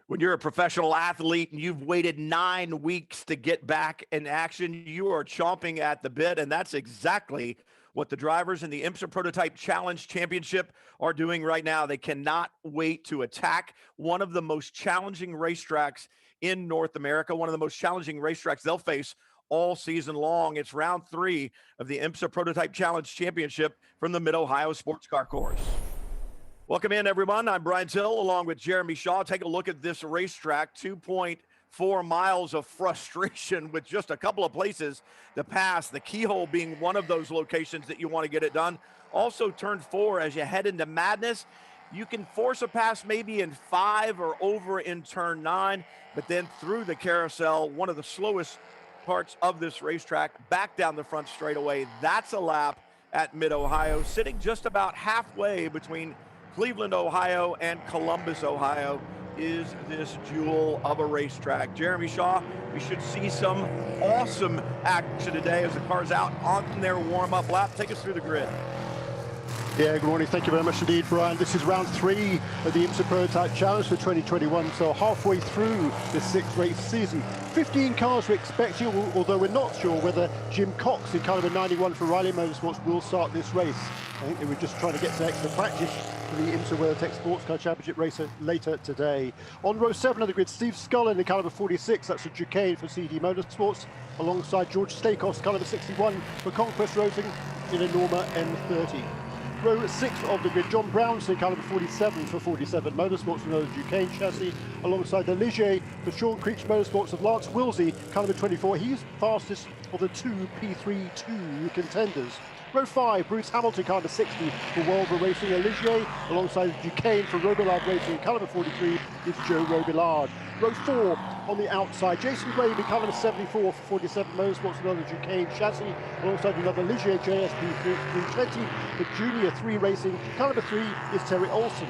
When you're a professional athlete and you've waited 9 weeks to get back in action, you are chomping at the bit, and that's exactly what the drivers in the IMSA Prototype Challenge Championship are doing right now. They cannot wait to attack one of the most challenging racetracks in North America, one of the most challenging racetracks they'll face all season long. It's round 3 of the IMSA Prototype Challenge Championship from the Mid-Ohio Sports Car Course. Welcome in, everyone. I'm Brian Till, along with Jeremy Shaw. Take a look at this racetrack, 2.4 miles of frustration with just a couple of places to pass, the keyhole being one of those locations that you want to get it done. Also, turn 4, as you head into Madness, you can force a pass maybe in 5 or over in turn 9, but then through the carousel, one of the slowest parts of this racetrack, back down the front straightaway. That's a lap at Mid-Ohio, sitting just about halfway between Cleveland, Ohio, and Columbus, Ohio, is this jewel of a racetrack. Jeremy Shaw, we should see some awesome action today as the car's out on their warm-up lap. Take us through the grid. Yeah, good morning. Thank you very much indeed, Brian. This is round 3 of the IMSA Prototype Challenge for 2021, so halfway through the 6-race season. 15 cars we're expecting, although we're not sure whether Jim Cox in Caliber 91 for Riley Motorsports will start this race. I think they were just trying to get some extra practice for the IMSA WeatherTech Sports Car Championship race later today. On row 7 of the grid, Steve Scullin in Caliber 46, that's a Duquesne for CD Motorsports, alongside George Stakos, Caliber 61 for Conquest Racing in a Norma M30. Row 6 of the grid, John Brownson, Caliber 47 for 47 Motorsports, another Duquesne chassis, alongside the Ligier for Sean Creech Motorsports of Lance Wilsey, Caliber 24. He's fastest of the 2 P32 contenders. Row 5, Bruce Hamilton, Caliber 60 for Wolver Racing, a Ligier, alongside Duquesne for Robillard Racing, Caliber 43 is Joe Robillard. Row 4 on the outside, Jason Grabe, Caliber 74 for 47 Motorsports, another Duquesne chassis, alongside another Ligier JSP 320 for Junior 3 Racing, Caliber 3 is Terry Olsen.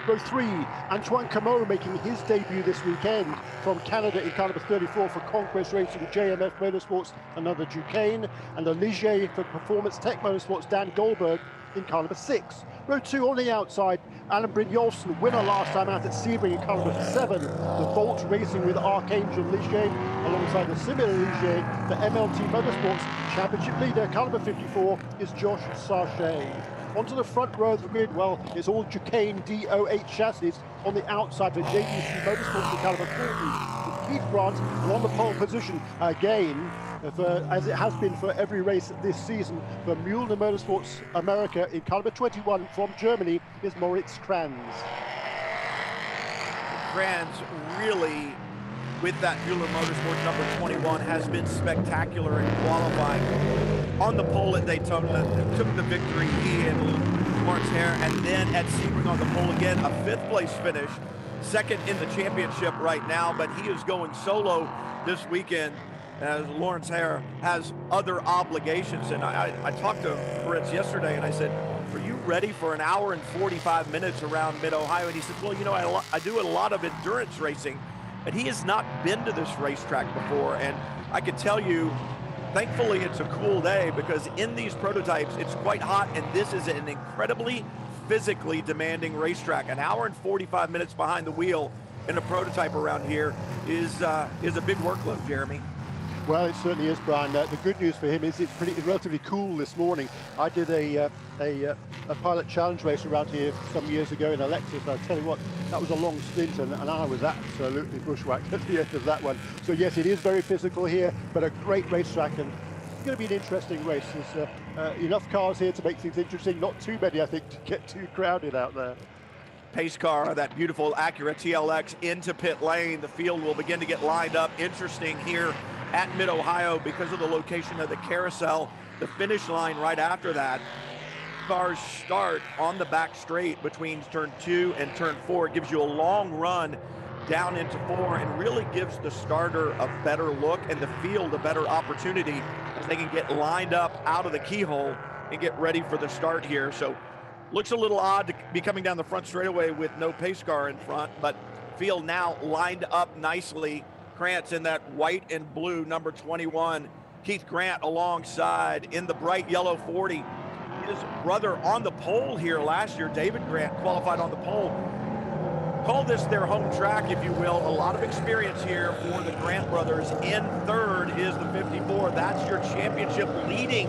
Row 3, Antoine Cameau making his debut this weekend from Canada in Caliber 34 for Conquest Racing, JMF Motorsports, another Duquesne, and a Ligier for Performance Tech Motorsports, Dan Goldberg in Caliber 6. Row 2 on the outside, Alan Brynjolfsson, winner last time out at Sebring in Caliber 7. The Volt Racing with Archangel Ligier, alongside the similar Ligier, the MLT Motorsports Championship leader, Caliber 54, is Josh Sarchet. Onto the front row of the grid, well, it's all Duquesne D08 chassis on the outside for JDC Motorsports in Caliber 40. With Keith Grant on the pole position again, as it has been for every race this season. For Mueller Motorsports America in Caliber 21 from Germany is Moritz Kranz. Kranz really, with that Mueller Motorsports number 21, has been spectacular in qualifying. On the pole at Daytona, took the victory, he and Lawrence Hare, and then at Sebring on the pole again, a 5th place finish, 2nd in the championship right now, but he is going solo this weekend as Lawrence Hare has other obligations. And I talked to Fritz yesterday and I said, are you ready for an hour and 45 minutes around Mid-Ohio? And he said, well, you know, I do a lot of endurance racing, but he has not been to this racetrack before. And I can tell you, thankfully, it's a cool day because in these prototypes, it's quite hot, and this is an incredibly physically demanding racetrack. An hour and 45 minutes behind the wheel in a prototype around here is a big workload, Jeremy. Well, it certainly is, Brian. The good news for him is it's relatively cool this morning. I did a pilot challenge race around here some years ago in a Lexus. I'll tell you what, that was a long stint, and I was absolutely bushwhacked at the end of that one. So yes, it is very physical here, but a great racetrack, and it's going to be an interesting race. There's enough cars here to make things interesting. Not too many, I think, to get too crowded out there. Pace car, that beautiful Acura TLX into pit lane. The field will begin to get lined up. Interesting here at Mid-Ohio because of the location of the carousel. The finish line right after that, cars start on the back straight between turn 2 and turn 4. It gives you a long run down into 4 and really gives the starter a better look and the field a better opportunity as they can get lined up out of the keyhole and get ready for the start here. So looks a little odd to be coming down the front straightaway with no pace car in front, but field now lined up nicely. Krantz in that white and blue number 21. Keith Grant alongside in the bright yellow 40. his brother on the pole here last year. David Grant qualified on the pole. Call this their home track, if you will. A lot of experience here for the Grant brothers. In third is the 54. That's your championship leading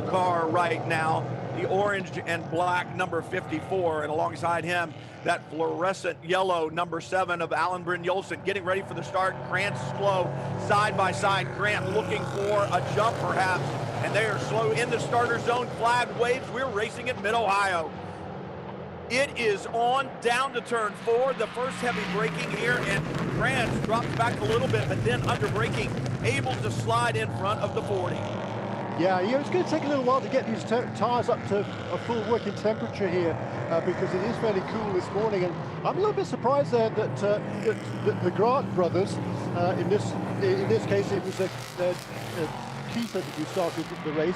car right now, the orange and black number 54, and alongside him, that fluorescent yellow number 7 of Alan Brynjolfsson getting ready for the start. Grant slow, side by side. Grant looking for a jump perhaps, and they are slow in the starter zone. Flag waves. We're racing at Mid-Ohio. It is on down to turn 4, the first heavy braking here, and Grant drops back a little bit, but then under braking, able to slide in front of the 40. Yeah, it's going to take a little while to get these tyres up to a full working temperature here because it is fairly cool this morning. And I'm a little bit surprised there that the Grant brothers, in this case it was Keith who started the race.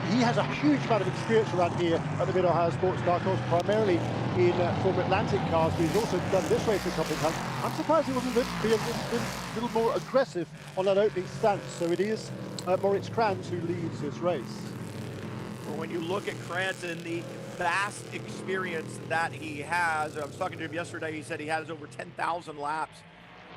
He has a huge amount of experience around here at the Mid-Ohio Sports Car Course, primarily in Formula Atlantic cars, but he's also done this race a couple of times. I'm surprised he wasn't being a little more aggressive on that opening stance. So it is Moritz Kranz who leads this race. Well, when you look at Kranz and the vast experience that he has, I was talking to him yesterday, he said he has over 10,000 laps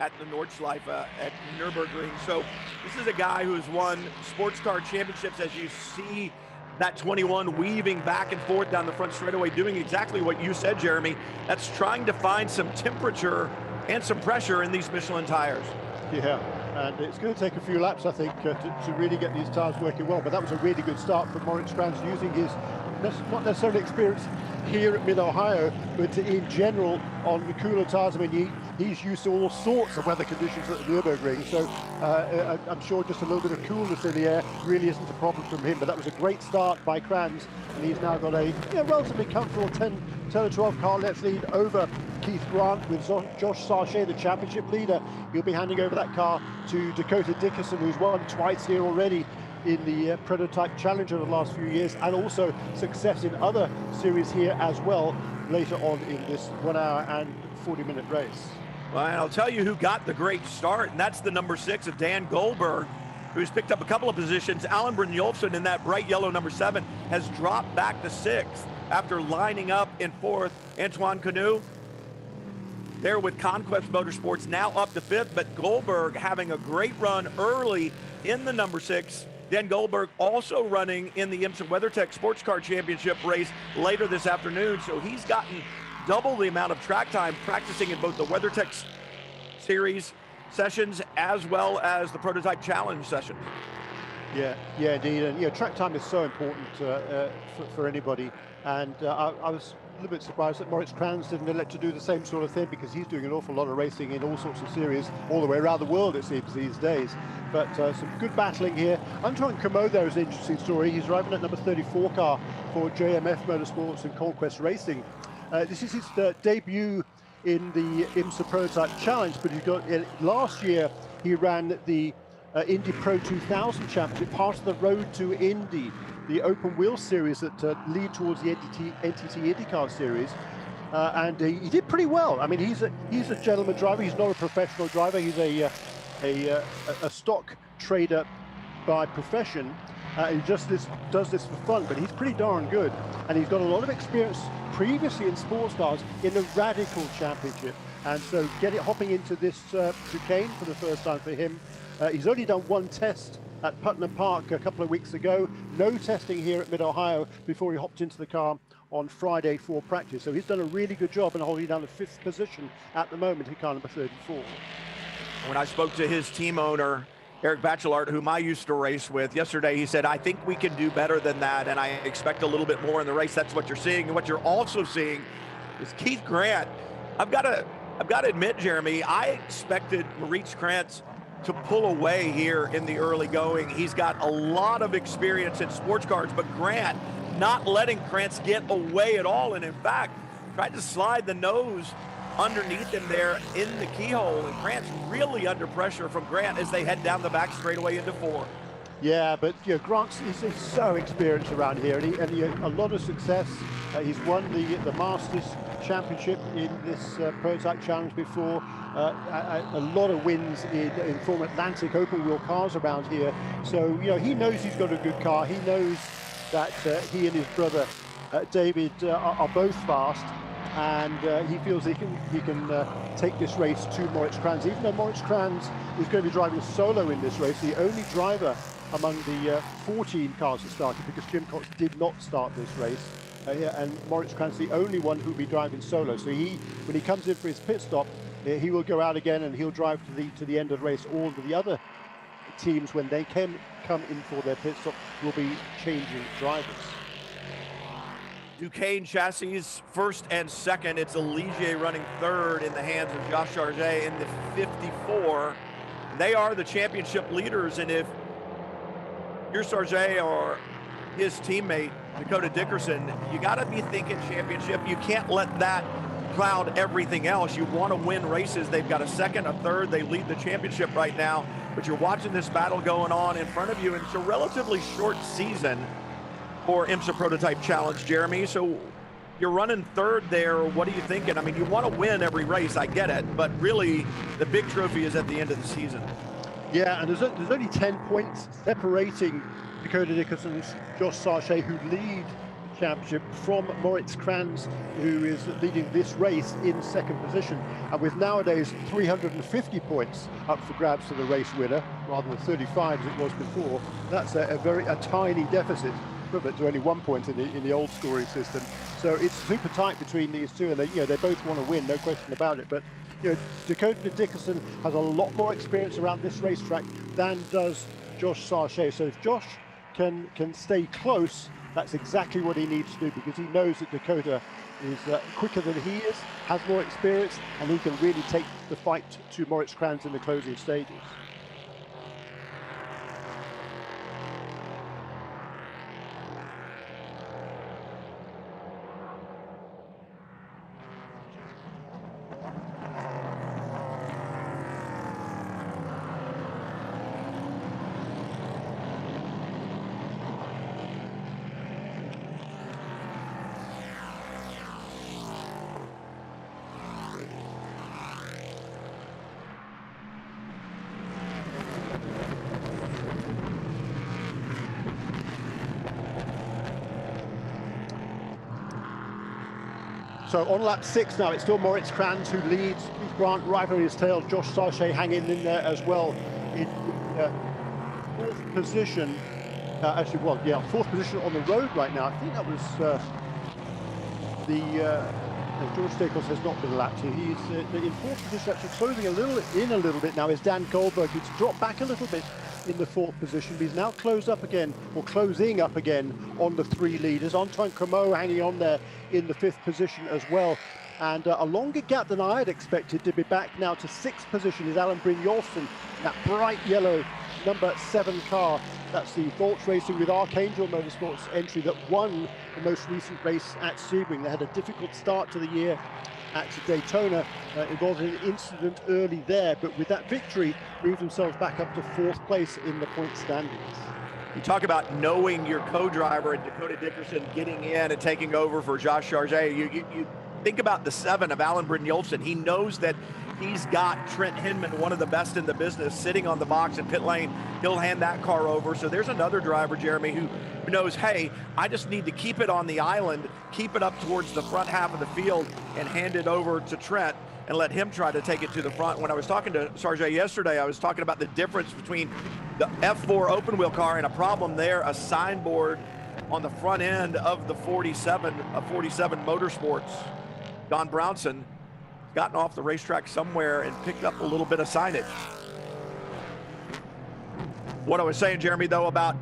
at the Nordschleife at Nürburgring. So this is a guy who has won sports car championships. As you see that 21 weaving back and forth down the front straightaway, doing exactly what you said, Jeremy. That's trying to find some temperature and some pressure in these Michelin tires. Yeah, and it's going to take a few laps, I think, to really get these tires working well. But that was a really good start from Moritz Kranz, using his not necessarily experience here at Mid-Ohio, but in general on the cooler tires. I mean, he's used to all sorts of weather conditions at the Nürburgring, so I'm sure just a little bit of coolness in the air really isn't a problem from him. But that was a great start by Kranz, and he's now got a relatively comfortable 10 or 12 car length lead over Keith Grant, with Josh Sarchet, the championship leader. He'll be handing over that car to Dakota Dickerson, who's won twice here already in the Prototype Challenge over the last few years, and also success in other series here as well later on in this 1 hour and 40-minute race. Well, and I'll tell you who got the great start, and that's the number 6 of Dan Goldberg, who's picked up a couple of positions. Alan Brynjolfsson in that bright yellow number 7 has dropped back to 6th after lining up in 4th. Antoine Canu there with Conquest Motorsports, now up to 5th, but Goldberg having a great run early in the number 6. Dan Goldberg also running in the IMSA WeatherTech Sports Car Championship race later this afternoon, so he's gotten double the amount of track time practicing in both the WeatherTech series sessions as well as the Prototype Challenge sessions. Yeah, indeed, and track time is so important for anybody, and I was a little bit surprised that Moritz Kranz didn't elect to do the same sort of thing, because he's doing an awful lot of racing in all sorts of series all the way around the world, it seems, these days. But some good battling here. Antoine Camo there is an interesting story. He's driving at number 34 car for JMF Motorsports and Conquest Racing. This is his debut in the IMSA Prototype Challenge, but he's got last year he ran the Indy Pro 2000 Championship, part of the Road to Indy, the open wheel series that lead towards the NTT IndyCar series, and he did pretty well. I mean, he's a gentleman driver. He's not a professional driver. He's a stock trader by profession. He just does this for fun, but he's pretty darn good, and he's got a lot of experience previously in sports cars in the Radical Championship, and so hopping into this chicane for the first time for him. He's only done one test at Putnam Park a couple of weeks ago. No testing here at Mid-Ohio before he hopped into the car on Friday for practice. So he's done a really good job in holding down the 5th position at the moment in car number 34. When I spoke to his team owner, Eric Bachelard, whom I used to race with yesterday, he said, I think we can do better than that, and I expect a little bit more in the race. That's what you're seeing. And what you're also seeing is Keith Grant. I've got to admit, Jeremy, I expected Moritz Kranz to pull away here in the early going. He's got a lot of experience in sports cars, but Grant not letting Kranz get away at all, and in fact tried to slide the nose underneath him there in the keyhole, and Grant's really under pressure from Grant as they head down the back straightaway into 4. Yeah, but Grant is so experienced around here, and he a lot of success. He's won the Masters Championship in this Prototype Challenge before. A lot of wins in Formula Atlantic open wheel cars around here. So he knows he's got a good car. He knows that he and his brother David are both fast, and he feels he can take this race to Moritz Kranz. Even though Moritz Kranz is going to be driving solo in this race, the only driver among the 14 cars that started, because Jim Cox did not start this race, and Moritz Kranz the only one who'll be driving solo. So when he comes in for his pit stop, he will go out again and he'll drive to the end of the race. All of the other teams, when they come in for their pit stop, will be changing drivers. Duquesne chassis first and second. It's Ligier running third in the hands of Josh Sargent in the 54. They are the championship leaders, and if you're Sargent or his teammate Dakota Dickerson, you got to be thinking championship. You can't let that cloud everything else. You want to win races. They've got a second, a third. They lead the championship right now, but you're watching this battle going on in front of you, and it's a relatively short season for IMSA Prototype Challenge, Jeremy. So you're running third there. What are you thinking? I mean, you want to win every race, I get it, but really the big trophy is at the end of the season. Yeah, and there's only 10 points separating Dakota Dickerson and Josh Sargent, who lead the championship, from Moritz Kranz, who is leading this race in second position. And with nowadays 350 points up for grabs for the race winner, rather than 35 as it was before, that's a tiny deficit, equivalent to only 1 point in the old scoring system. So it's super tight between these two, and they both want to win, no question about it. But Dakota Dickerson has a lot more experience around this racetrack than does Josh Sargent. So if Josh can stay close, that's exactly what he needs to do, because he knows that Dakota is quicker than he is, has more experience, and he can really take the fight to Moritz Kranz in the closing stages. So on lap 6 now, it's still Moritz Kranz who leads. Keith Grant right on his tail. Josh Sargent hanging in there as well in fourth position. Fourth position on the road right now. I think that was George Stakos has not been lapped here. He's in fourth position, actually closing a little bit now is Dan Goldberg. He's dropped back a little bit in the fourth position, but he's now closing up again on the three leaders. Antoine Cremot hanging on there in the fifth position as well. And a longer gap than I had expected to be back now to sixth position is Alan Brynjolfsson, that bright yellow number 7 car. That's the Volts Racing with Archangel Motorsports entry that won the most recent race at Sebring. They had a difficult start to the year at Daytona, involving an incident early there, but with that victory, moved themselves back up to 4th place in the point standings. You talk about knowing your co-driver, and Dakota Dickerson getting in and taking over for Josh Sargent. You think about the 7 of Alan Brynjolfsson. He knows that he's got Trent Hinman, one of the best in the business, sitting on the box in pit lane. He'll hand that car over. So there's another driver, Jeremy, who knows, hey, I just need to keep it on the island, keep it up towards the front half of the field, and hand it over to Trent and let him try to take it to the front. When I was talking to Sargent yesterday, I was talking about the difference between the F4 open wheel car and a problem there, a signboard on the front end of the 47 Motorsports. Don Brownson gotten off the racetrack somewhere and picked up a little bit of signage. What I was saying, Jeremy, though, about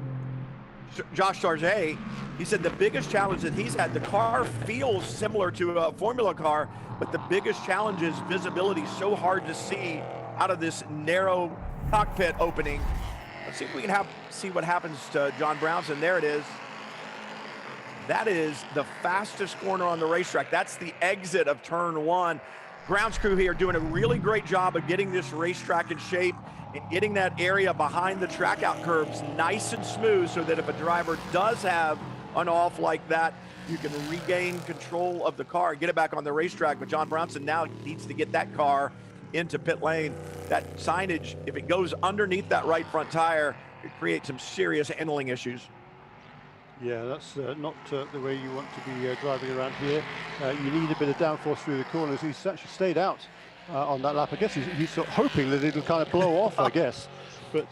Josh Sargent, he said the biggest challenge that he's had, the car feels similar to a Formula car, but the biggest challenge is visibility. So hard to see out of this narrow cockpit opening. Let's see if we can see what happens to John Brownson. There it is. That is the fastest corner on the racetrack. That's the exit of turn 1. Grounds crew here doing a really great job of getting this racetrack in shape and getting that area behind the track out curves nice and smooth, so that if a driver does have an off like that, you can regain control of the car and get it back on the racetrack. But John Brownson now needs to get that car into pit lane. That signage, if it goes underneath that right front tire, it creates some serious handling issues. Yeah, that's not the way you want to be driving around here. You need a bit of downforce through the corners. He's actually stayed out on that lap. I guess he's sort of hoping that it'll kind of blow off, I guess. But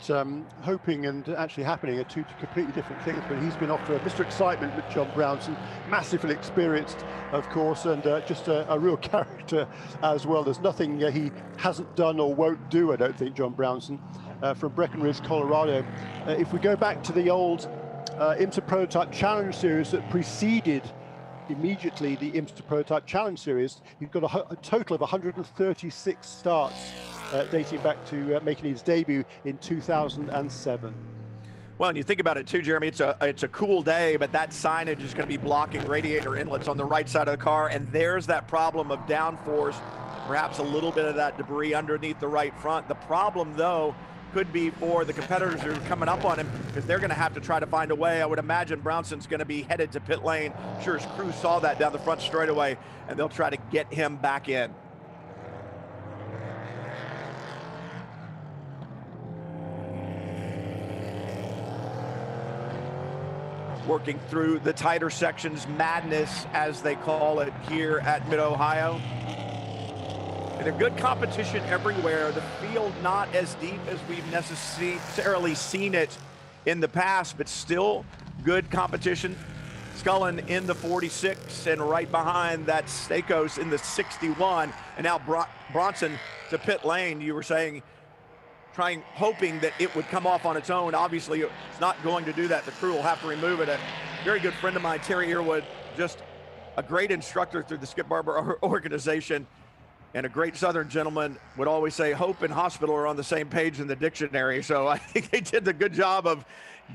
hoping and actually happening are two completely different things. But he's been off to Mr. Excitement with John Brownson, massively experienced, of course, and just a real character as well. There's nothing he hasn't done or won't do, I don't think, John Brownson, from Breckenridge, Colorado. If we go back to the old IMSA Prototype Challenge Series that preceded immediately the IMSA Prototype Challenge Series, you've got a total of 136 starts dating back to making his debut in 2007. Well, and you think about it too, Jeremy, it's a cool day, but that signage is going to be blocking radiator inlets on the right side of the car, and there's that problem of downforce, perhaps a little bit of that debris underneath the right front. The problem, though, could be for the competitors who are coming up on him, because they're going to have to try to find a way. I would imagine Brownson's going to be headed to pit lane. Sure, his crew saw that down the front straightaway, and they'll try to get him back in. Working through the tighter sections, madness, as they call it here at Mid-Ohio. And a good competition everywhere. The field not as deep as we've necessarily seen it in the past, but still good competition. Scullin in the 46, and right behind that Stakos in the 61. And now Bronson to pit lane. You were saying, hoping that it would come off on its own. Obviously, it's not going to do that. The crew will have to remove it. A very good friend of mine, Terry Earwood, just a great instructor through the Skip Barber organization, and a great Southern gentleman, would always say hope and hospital are on the same page in the dictionary. So I think they did a good job of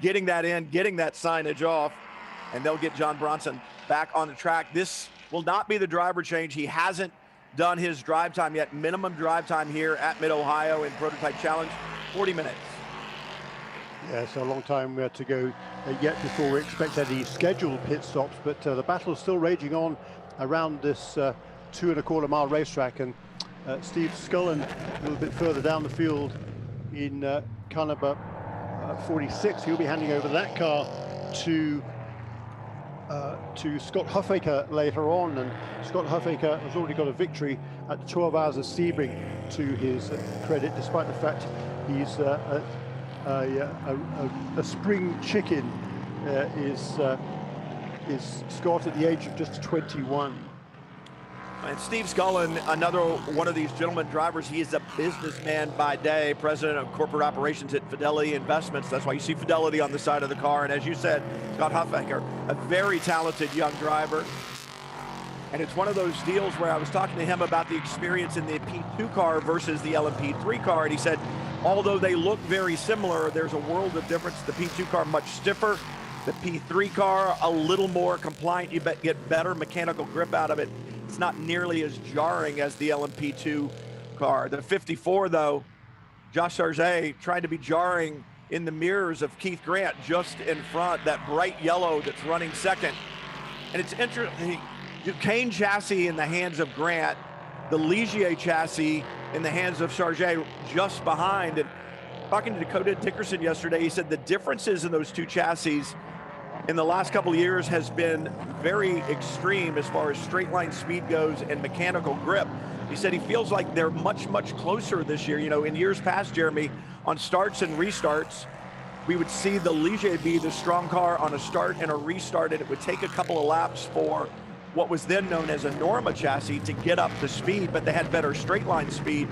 getting that in, getting that signage off, and they'll get John Bronson back on the track. This will not be the driver change. He hasn't done his drive time yet. Minimum drive time here at Mid-Ohio in Prototype Challenge, 40 minutes. Yeah, so a long time to go yet before we expect any scheduled pit stops, but the battle is still raging on around this 2.25 mile racetrack, and Steve Scullin a little bit further down the field in Carnaby 46. He'll be handing over that car to Scott Huffaker later on, and Scott Huffaker has already got a victory at the 12 Hours of Sebring to his credit, despite the fact he's a spring chicken. Is Scott at the age of just 21. And Steve Scullin, another one of these gentleman drivers. He is a businessman by day, president of corporate operations at Fidelity Investments. That's why you see Fidelity on the side of the car. And as you said, Scott Huffaker, a very talented young driver. And it's one of those deals where I was talking to him about the experience in the P2 car versus the LMP3 car. And he said, although they look very similar, there's a world of difference. The P2 car much stiffer. The P3 car a little more compliant. You get better mechanical grip out of it. It's not nearly as jarring as the LMP2 car. The 54, though, Josh Sargent trying to be jarring in the mirrors of Keith Grant just in front, that bright yellow that's running second. And it's interesting, Duquesne chassis in the hands of Grant, the Ligier chassis in the hands of Sargent just behind. And talking to Dakota Dickerson yesterday, he said the differences in those two chassis in the last couple of years has been very extreme as far as straight line speed goes and mechanical grip. He said he feels like they're much, much closer this year. You know, in years past, Jeremy, on starts and restarts, we would see the Ligier be the strong car on a start and a restart, and it would take a couple of laps for what was then known as a Norma chassis to get up to speed, but they had better straight line speed.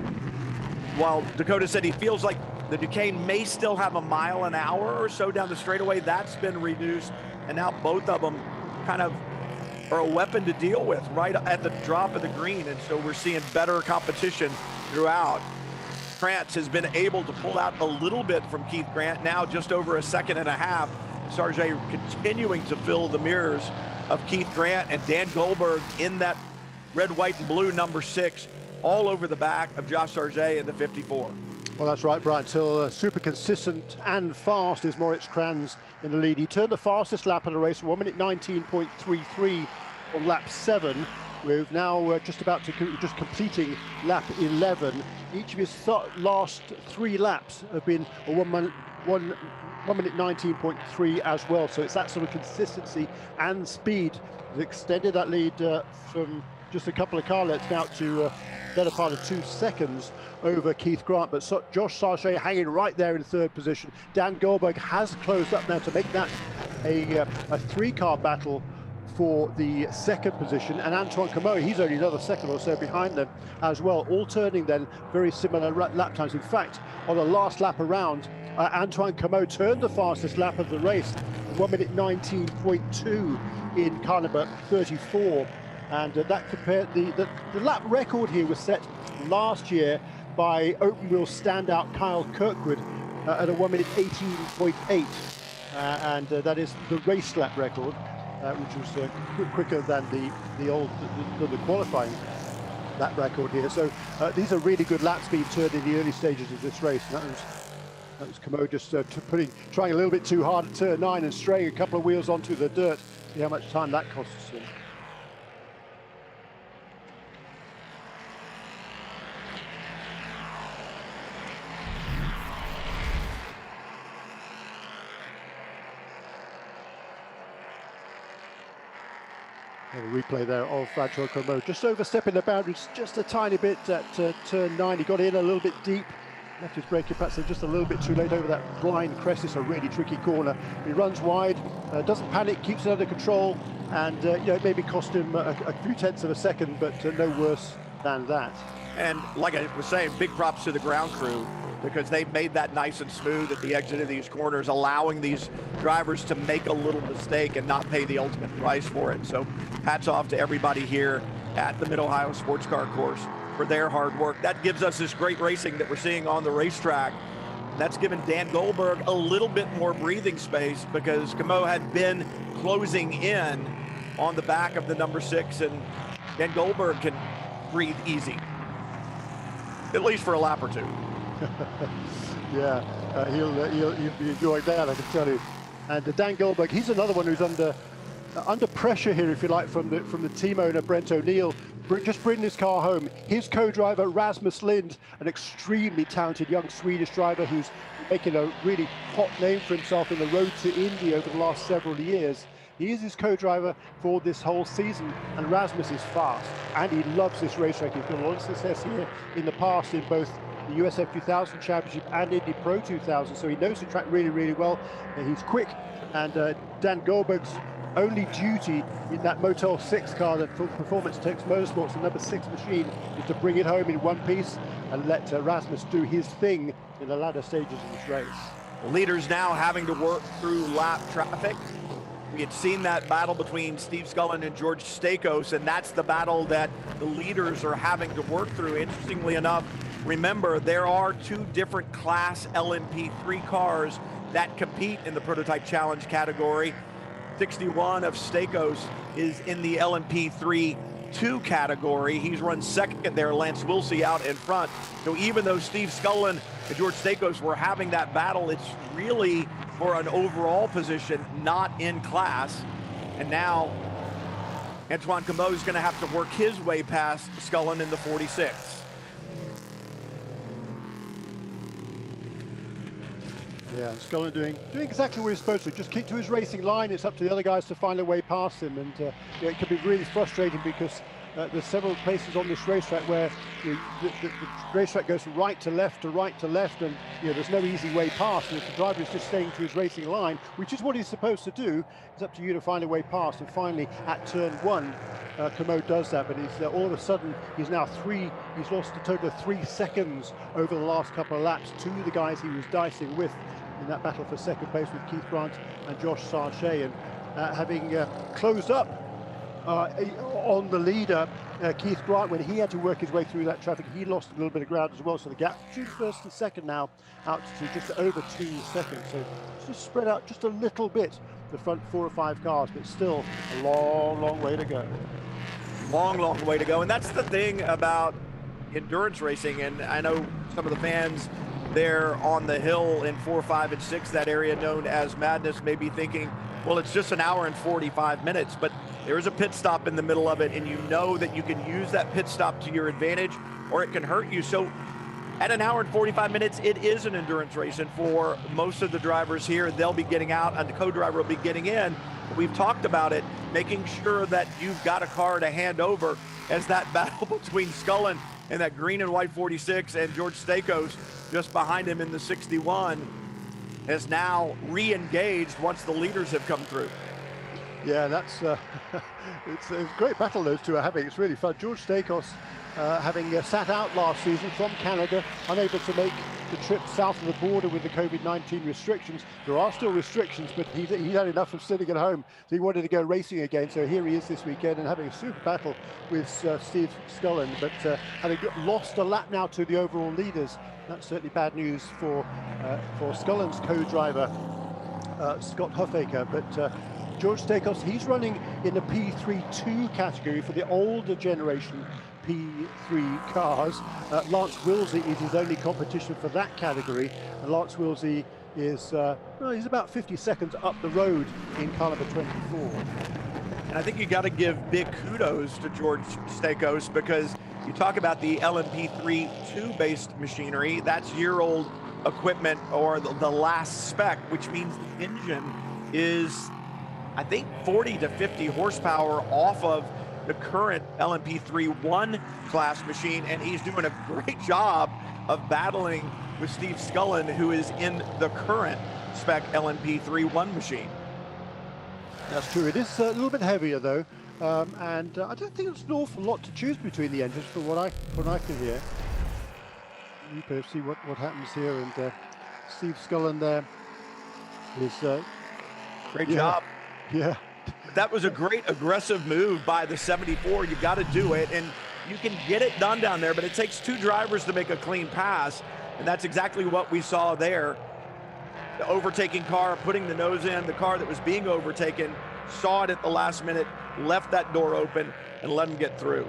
While Dakota said he feels like the Duquesne may still have a mile an hour or so down the straightaway. That's been reduced, and now both of them kind of are a weapon to deal with right at the drop of the green, and so we're seeing better competition throughout. Krantz has been able to pull out a little bit from Keith Grant, now just over a second and a half. Sargent continuing to fill the mirrors of Keith Grant, and Dan Goldberg in that red, white, and blue number 6 all over the back of Josh Sargent in the 54. Well, that's right, Brian. Still super consistent and fast is Moritz Kranz in the lead. He turned the fastest lap of the race, 1 minute 19.33 on lap 7. We're now just about to just completing lap 11. Each of his last 3 laps have been a 1 1 minute 19.3 as well. So it's that sort of consistency and speed that extended that lead from just a couple of car lengths now to better part of 2 seconds over Keith Grant. But Josh Sargent hanging right there in third position. Dan Goldberg has closed up now to make that a 3-car battle for the second position, and Antoine Comeau, he's only another second or so behind them as well, all turning then very similar lap times. In fact, on the last lap around, Antoine Comeau turned the fastest lap of the race, 1 minute 19.2 in car number 34, and that compared the lap record here was set last year by open wheel standout Kyle Kirkwood at a 1 minute 18.8, and that is the race lap record. Which was quicker than the qualifying lap record here. So these are really good laps being turned in the early stages of this race. And that was Comeau just trying a little bit too hard at turn 9 and straying a couple of wheels onto the dirt. See how much time that costs him. A replay there of Antoine Comeau just overstepping the boundaries just a tiny bit at turn 9. He got in a little bit deep, left his braking pads just a little bit too late over that blind crest. It's a really tricky corner. He runs wide, doesn't panic, keeps it under control, and it maybe cost him a few tenths of a second, but no worse than that. And like I was saying, big props to the ground crew, because they've made that nice and smooth at the exit of these corners, allowing these drivers to make a little mistake and not pay the ultimate price for it. So hats off to everybody here at the Mid-Ohio Sports Car Course for their hard work. That gives us this great racing that we're seeing on the racetrack. That's given Dan Goldberg a little bit more breathing space, because Comeau had been closing in on the back of the number 6, and Dan Goldberg can breathe easy, at least for a lap or two. Yeah, he'll be enjoying that, I can tell you. And Dan Goldberg, he's another one who's under pressure here, if you like, from the team owner Brent O'Neill, just bringing his car home. His co-driver Rasmus Lind, an extremely talented young Swedish driver who's making a really hot name for himself in the road to Indy over the last several years. He is his co-driver for this whole season, and Rasmus is fast, and he loves this racetrack. He's got a lot of success here in the past in both the USF 2000 Championship and Indy Pro 2000, so he knows the track really, really well. He's quick, and Dan Goldberg's only duty in that Motel 6 car that Performance Tech Motorsports, the number 6 machine, is to bring it home in one piece and let Rasmus do his thing in the latter stages of this race. The leaders now having to work through lap traffic. We had seen that battle between Steve Scullin and George Stakos, and that's the battle that the leaders are having to work through. Interestingly enough, remember, there are 2 different class LMP3 cars that compete in the Prototype Challenge category. 61 of Stakos is in the LMP3 2 category. He's run second there, Lance Wilsey out in front. So even though Steve Scullin and George Stakos were having that battle, it's really for an overall position, not in class. And now Antoine Comeau is going to have to work his way past Scullin in the 46. Yeah, Scullin doing exactly what he's supposed to. Just keep to his racing line. It's up to the other guys to find a way past him, and it can be really frustrating, because there's several places on this racetrack where the racetrack goes from right to left, and there's no easy way past. And if the driver is just staying to his racing line, which is what he's supposed to do, it's up to you to find a way past. And finally, at turn 1, Comeau does that, but he's all of a sudden he's lost a total of 3 seconds over the last couple of laps to the guys he was dicing with in that battle for second place with Keith Grant and Josh Sargent. And having closed up on the leader, Keith Grant, when he had to work his way through that traffic, he lost a little bit of ground as well. So the gap between first and second now out to just over 2 seconds. So just spread out just a little bit, the front 4 or 5 cars, but still a long, long way to go. Long, long way to go. And that's the thing about endurance racing. And I know some of the fans there on the hill in 4, 5, and 6, that area known as Madness, may be thinking, well, it's just an hour and 45 minutes, but there is a pit stop in the middle of it, and you know that you can use that pit stop to your advantage, or it can hurt you. So At an hour and 45 minutes, it is an endurance race, and for most of the drivers here, they'll be getting out and the co-driver will be getting in. We've talked about it, making sure that you've got a car to hand over as that battle between Scullin and that green and white 46 and George Stakos just behind him in the 61 has now re-engaged once the leaders have come through. Yeah, that's it's a great battle those two are having. It's really fun. George Stakos having sat out last season from Canada, unable to make the trip south of the border with the COVID-19 restrictions. There are still restrictions, but he had enough of sitting at home, so he wanted to go racing again. So here he is this weekend and having a super battle with Steve Scullin, but having lost a lap now to the overall leaders. That's certainly bad news for Scullin's co-driver, Scott Huffaker, but George Stakos, he's running in the P3-2 category for the older generation P3 cars. Lance Wilsey is his only competition for that category, and Lance Wilsey is well, he's about 50 seconds up the road in car number 24. And I think you got to give big kudos to George Stakos, because you talk about the LMP3 2-based machinery, that's year-old equipment, or the last spec, which means the engine is, I think, 40 to 50 horsepower off of the current LMP3 1 class machine, and he's doing a great job of battling with Steve Scullin, who is in the current spec LMP3 1 machine. That's true. It is a little bit heavier though, and I don't think it's an awful lot to choose between the engines from what I can hear. You can see what happens here, and Steve Scullin there is great job. Yeah. That was a great aggressive move by the 74. You got to do it, and you can get it done down there, but it takes two drivers to make a clean pass, and that's exactly what we saw there. The overtaking car putting the nose in, the car that was being overtaken saw it at the last minute, left that door open, and let him get through.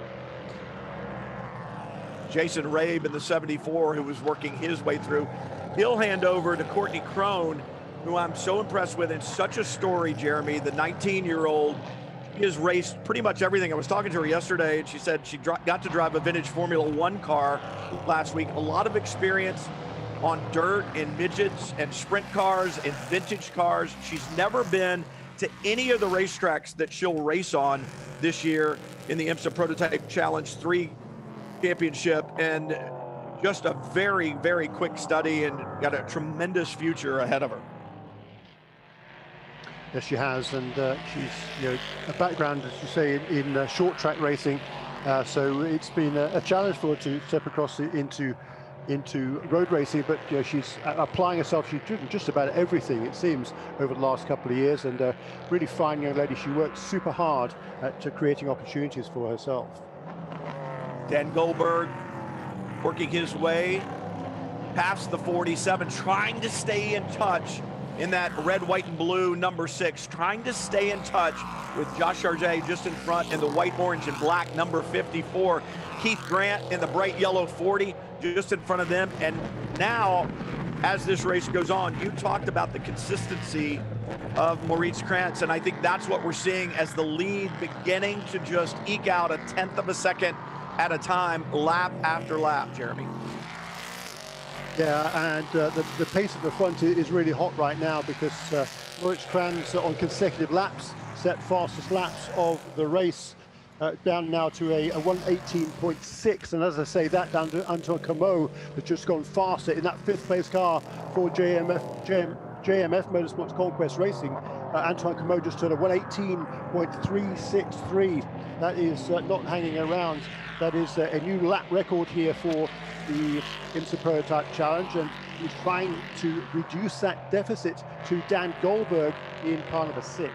Jason Rabe in the 74, who was working his way through. He'll hand over to Courtney Crone, who I'm so impressed with, and such a story, Jeremy, the 19-year-old. She has raced pretty much everything. I was talking to her yesterday, and she said she got to drive a vintage Formula One car last week. A lot of experience on dirt and midgets and sprint cars and vintage cars. She's never been to any of the racetracks that she'll race on this year in the IMSA Prototype Challenge 3 Championship, and just a very, very quick study, and got a tremendous future ahead of her. Yes, she has, and she's a background, as you say, in short track racing. So it's been a challenge for her to step across into road racing, but she's applying herself. She's driven just about everything, it seems, over the last couple of years, and really fine young lady. She works super hard at creating opportunities for herself. Dan Goldberg working his way past the 47, trying to stay in touch in that red, white, and blue number 6, trying to stay in touch with Josh Sargent just in front in the white, orange, and black number 54. Keith Grant in the bright yellow 40 just in front of them. And now, as this race goes on, you talked about the consistency of Moritz Krantz, and I think that's what we're seeing as the lead beginning to just eke out a 1/10 of a second at a time, lap after lap, Jeremy. Yeah, and the pace at the front is really hot right now, because Moritz Krantz on consecutive laps set fastest laps of the race, down now to a 1:18.6, and as I say, that down to Antoine Comeau has just gone faster in that 5th place car for JMF Motorsports Conquest Racing. Antoine Comeau just turned a 1:18.363. That is not hanging around. That is a new lap record here for the IMSA Prototype Challenge, and he's trying to reduce that deficit to Dan Goldberg in car number 6.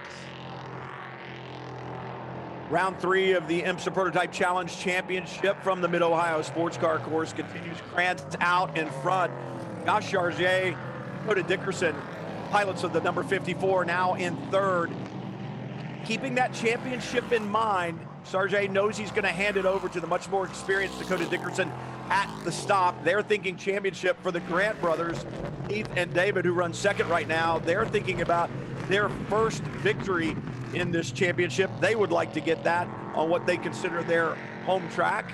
Round 3 of the IMSA Prototype Challenge Championship from the Mid-Ohio Sports Car Course continues. Krantz out in front. Josh Sargent, Dakota Dickerson, pilots of the number 54, now in 3rd. Keeping that championship in mind, Sargent knows he's going to hand it over to the much more experienced Dakota Dickerson at the stop. They're thinking championship for the Grant brothers, Keith and David, who run 2nd right now. They're thinking about their first victory in this championship. They would like to get that on what they consider their home track.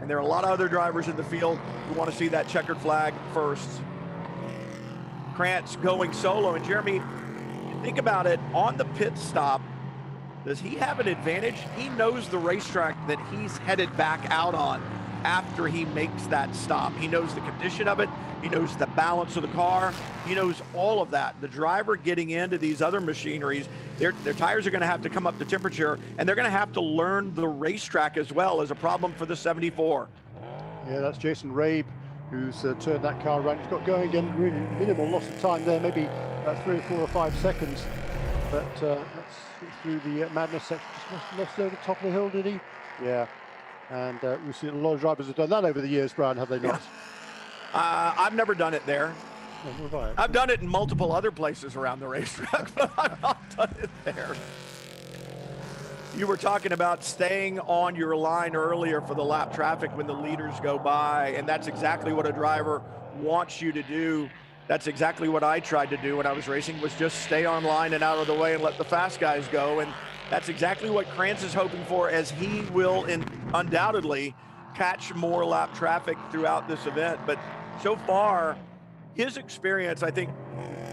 And there are a lot of other drivers in the field who want to see that checkered flag first. Krantz going solo. And Jeremy, think about it, on the pit stop, does he have an advantage? He knows the racetrack that he's headed back out on after he makes that stop. He knows the condition of it. He knows the balance of the car. He knows all of that. The driver getting into these other machineries, their tires are going to have to come up to temperature, and they're going to have to learn the racetrack as well as a problem for the 74. Yeah, that's Jason Rabe, who's turned that car around. He's got going again, really minimal loss of time there, maybe 3 or 4 or 5 seconds. But that's through the madness section. Just lost over the top of the hill, did he? Yeah. And we've seen a lot of drivers have done that over the years, Brian, have they not? I've never done it there. No, I've done it in multiple other places around the racetrack, but I've not done it there. You were talking about staying on your line earlier for the lap traffic when the leaders go by, and that's exactly what a driver wants you to do. That's exactly what I tried to do when I was racing, was just stay on line and out of the way and let the fast guys go. And that's exactly what Krantz is hoping for, as he will undoubtedly catch more lap traffic throughout this event. But so far, his experience, I think,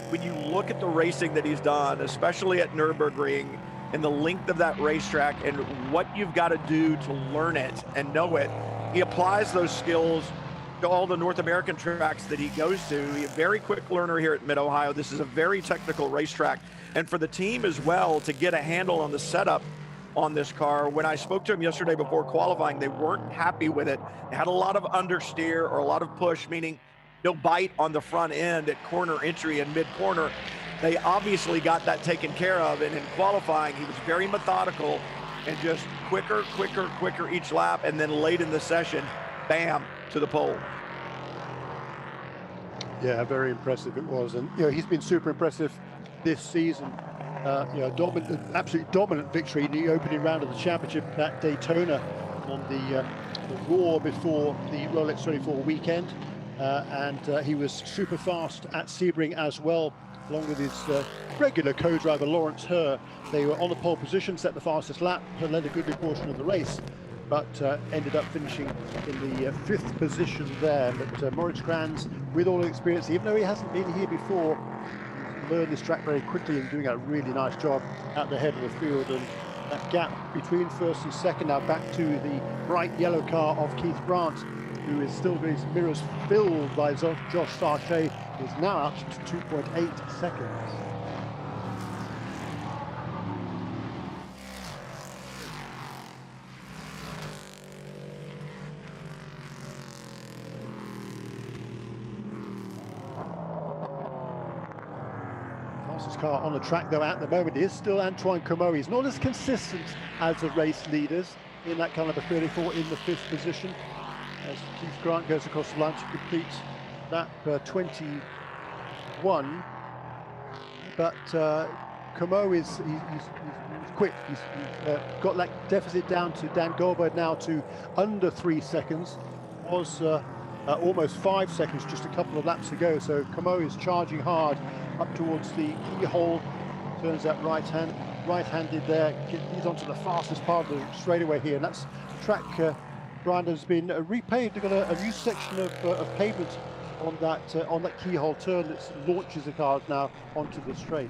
when you look at the racing that he's done, especially at Nürburgring, and the length of that racetrack and what you've got to do to learn it and know it, he applies those skills to all the North American tracks that he goes to. He's a very quick learner here at Mid-Ohio. This is a very technical racetrack. And for the team as well to get a handle on the setup on this car, when I spoke to him yesterday before qualifying, they weren't happy with it. They had a lot of understeer or a lot of push, meaning no bite on the front end at corner entry and mid-corner. They obviously got that taken care of, and in qualifying, he was very methodical and just quicker each lap, and then late in the session, bam, to the pole. Yeah, very impressive it was, and he's been super impressive this season. Absolutely dominant victory in the opening round of the championship at Daytona on the Raw before the Rolex 24 weekend, and he was super fast at Sebring as well, along with his regular co-driver Lawrence Herr. They were on the pole position, set the fastest lap, led a goodly portion of the race, but ended up finishing in the 5th position there. But Moritz Krantz, with all the experience, even though he hasn't been here before, learned this track very quickly and doing a really nice job at the head of the field. And that gap between first and second, now back to the bright yellow car of Keith Brandt, who is still with his mirrors filled by Josh Sarchet, is now up to 2.8 seconds. Fastest car on the track though at the moment is still Antoine Comeau. He's not as consistent as the race leaders in that kind of a 34 in the 5th position, as Keith Grant goes across the line to complete lap 21. But Comeau he's quick. He's got that deficit down to Dan Goldberg now to under 3 seconds. Was almost 5 seconds just a couple of laps ago. So Comeau is charging hard up towards the keyhole. Turns that right-handed there. He's onto the fastest part of the straightaway here, and that's the track. Brian, has been repaved. They've got a new section of pavement on that keyhole turn that launches the cars now onto the straight.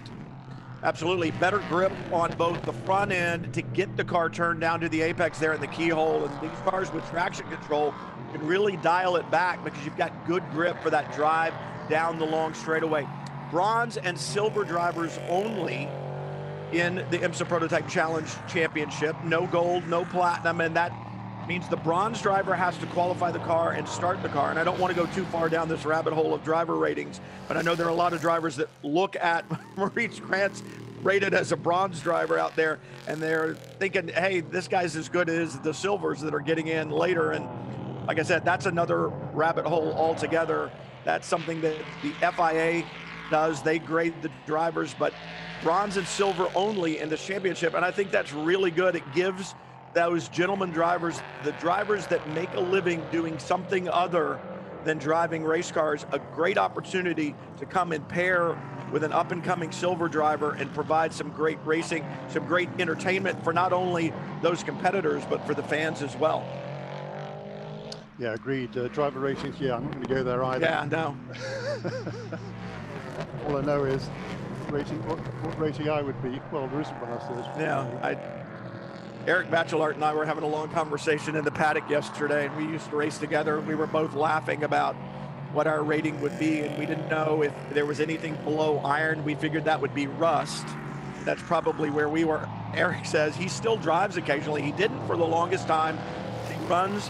Absolutely, better grip on both the front end to get the car turned down to the apex there in the keyhole, and these cars with traction control can really dial it back because you've got good grip for that drive down the long straightaway. Bronze and silver drivers only in the IMSA Prototype Challenge Championship. No gold, no platinum, and that means the bronze driver has to qualify the car and start the car. And I don't want to go too far down this rabbit hole of driver ratings, but I know there are a lot of drivers that look at Moritz Krantz rated as a bronze driver out there, and they're thinking, hey, this guy's as good as the silvers that are getting in later. And like I said, that's another rabbit hole altogether. That's something that the FIA does. They grade the drivers, but bronze and silver only in the championship. And I think that's really good. It gives those gentleman drivers, the drivers that make a living doing something other than driving race cars, a great opportunity to come and pair with an up-and-coming silver driver and provide some great racing, some great entertainment for not only those competitors, but for the fans as well. Yeah, agreed. Driver ratings, yeah, I'm not going to go there either. Yeah, no. All I know is what rating I would be. Well, there isn't one, I suppose. Yeah, Eric Bachelart and I were having a long conversation in the paddock yesterday, and we used to race together, and we were both laughing about what our rating would be, and we didn't know if there was anything below iron. We figured that would be rust. That's probably where we were. Eric says he still drives occasionally. He didn't for the longest time. He runs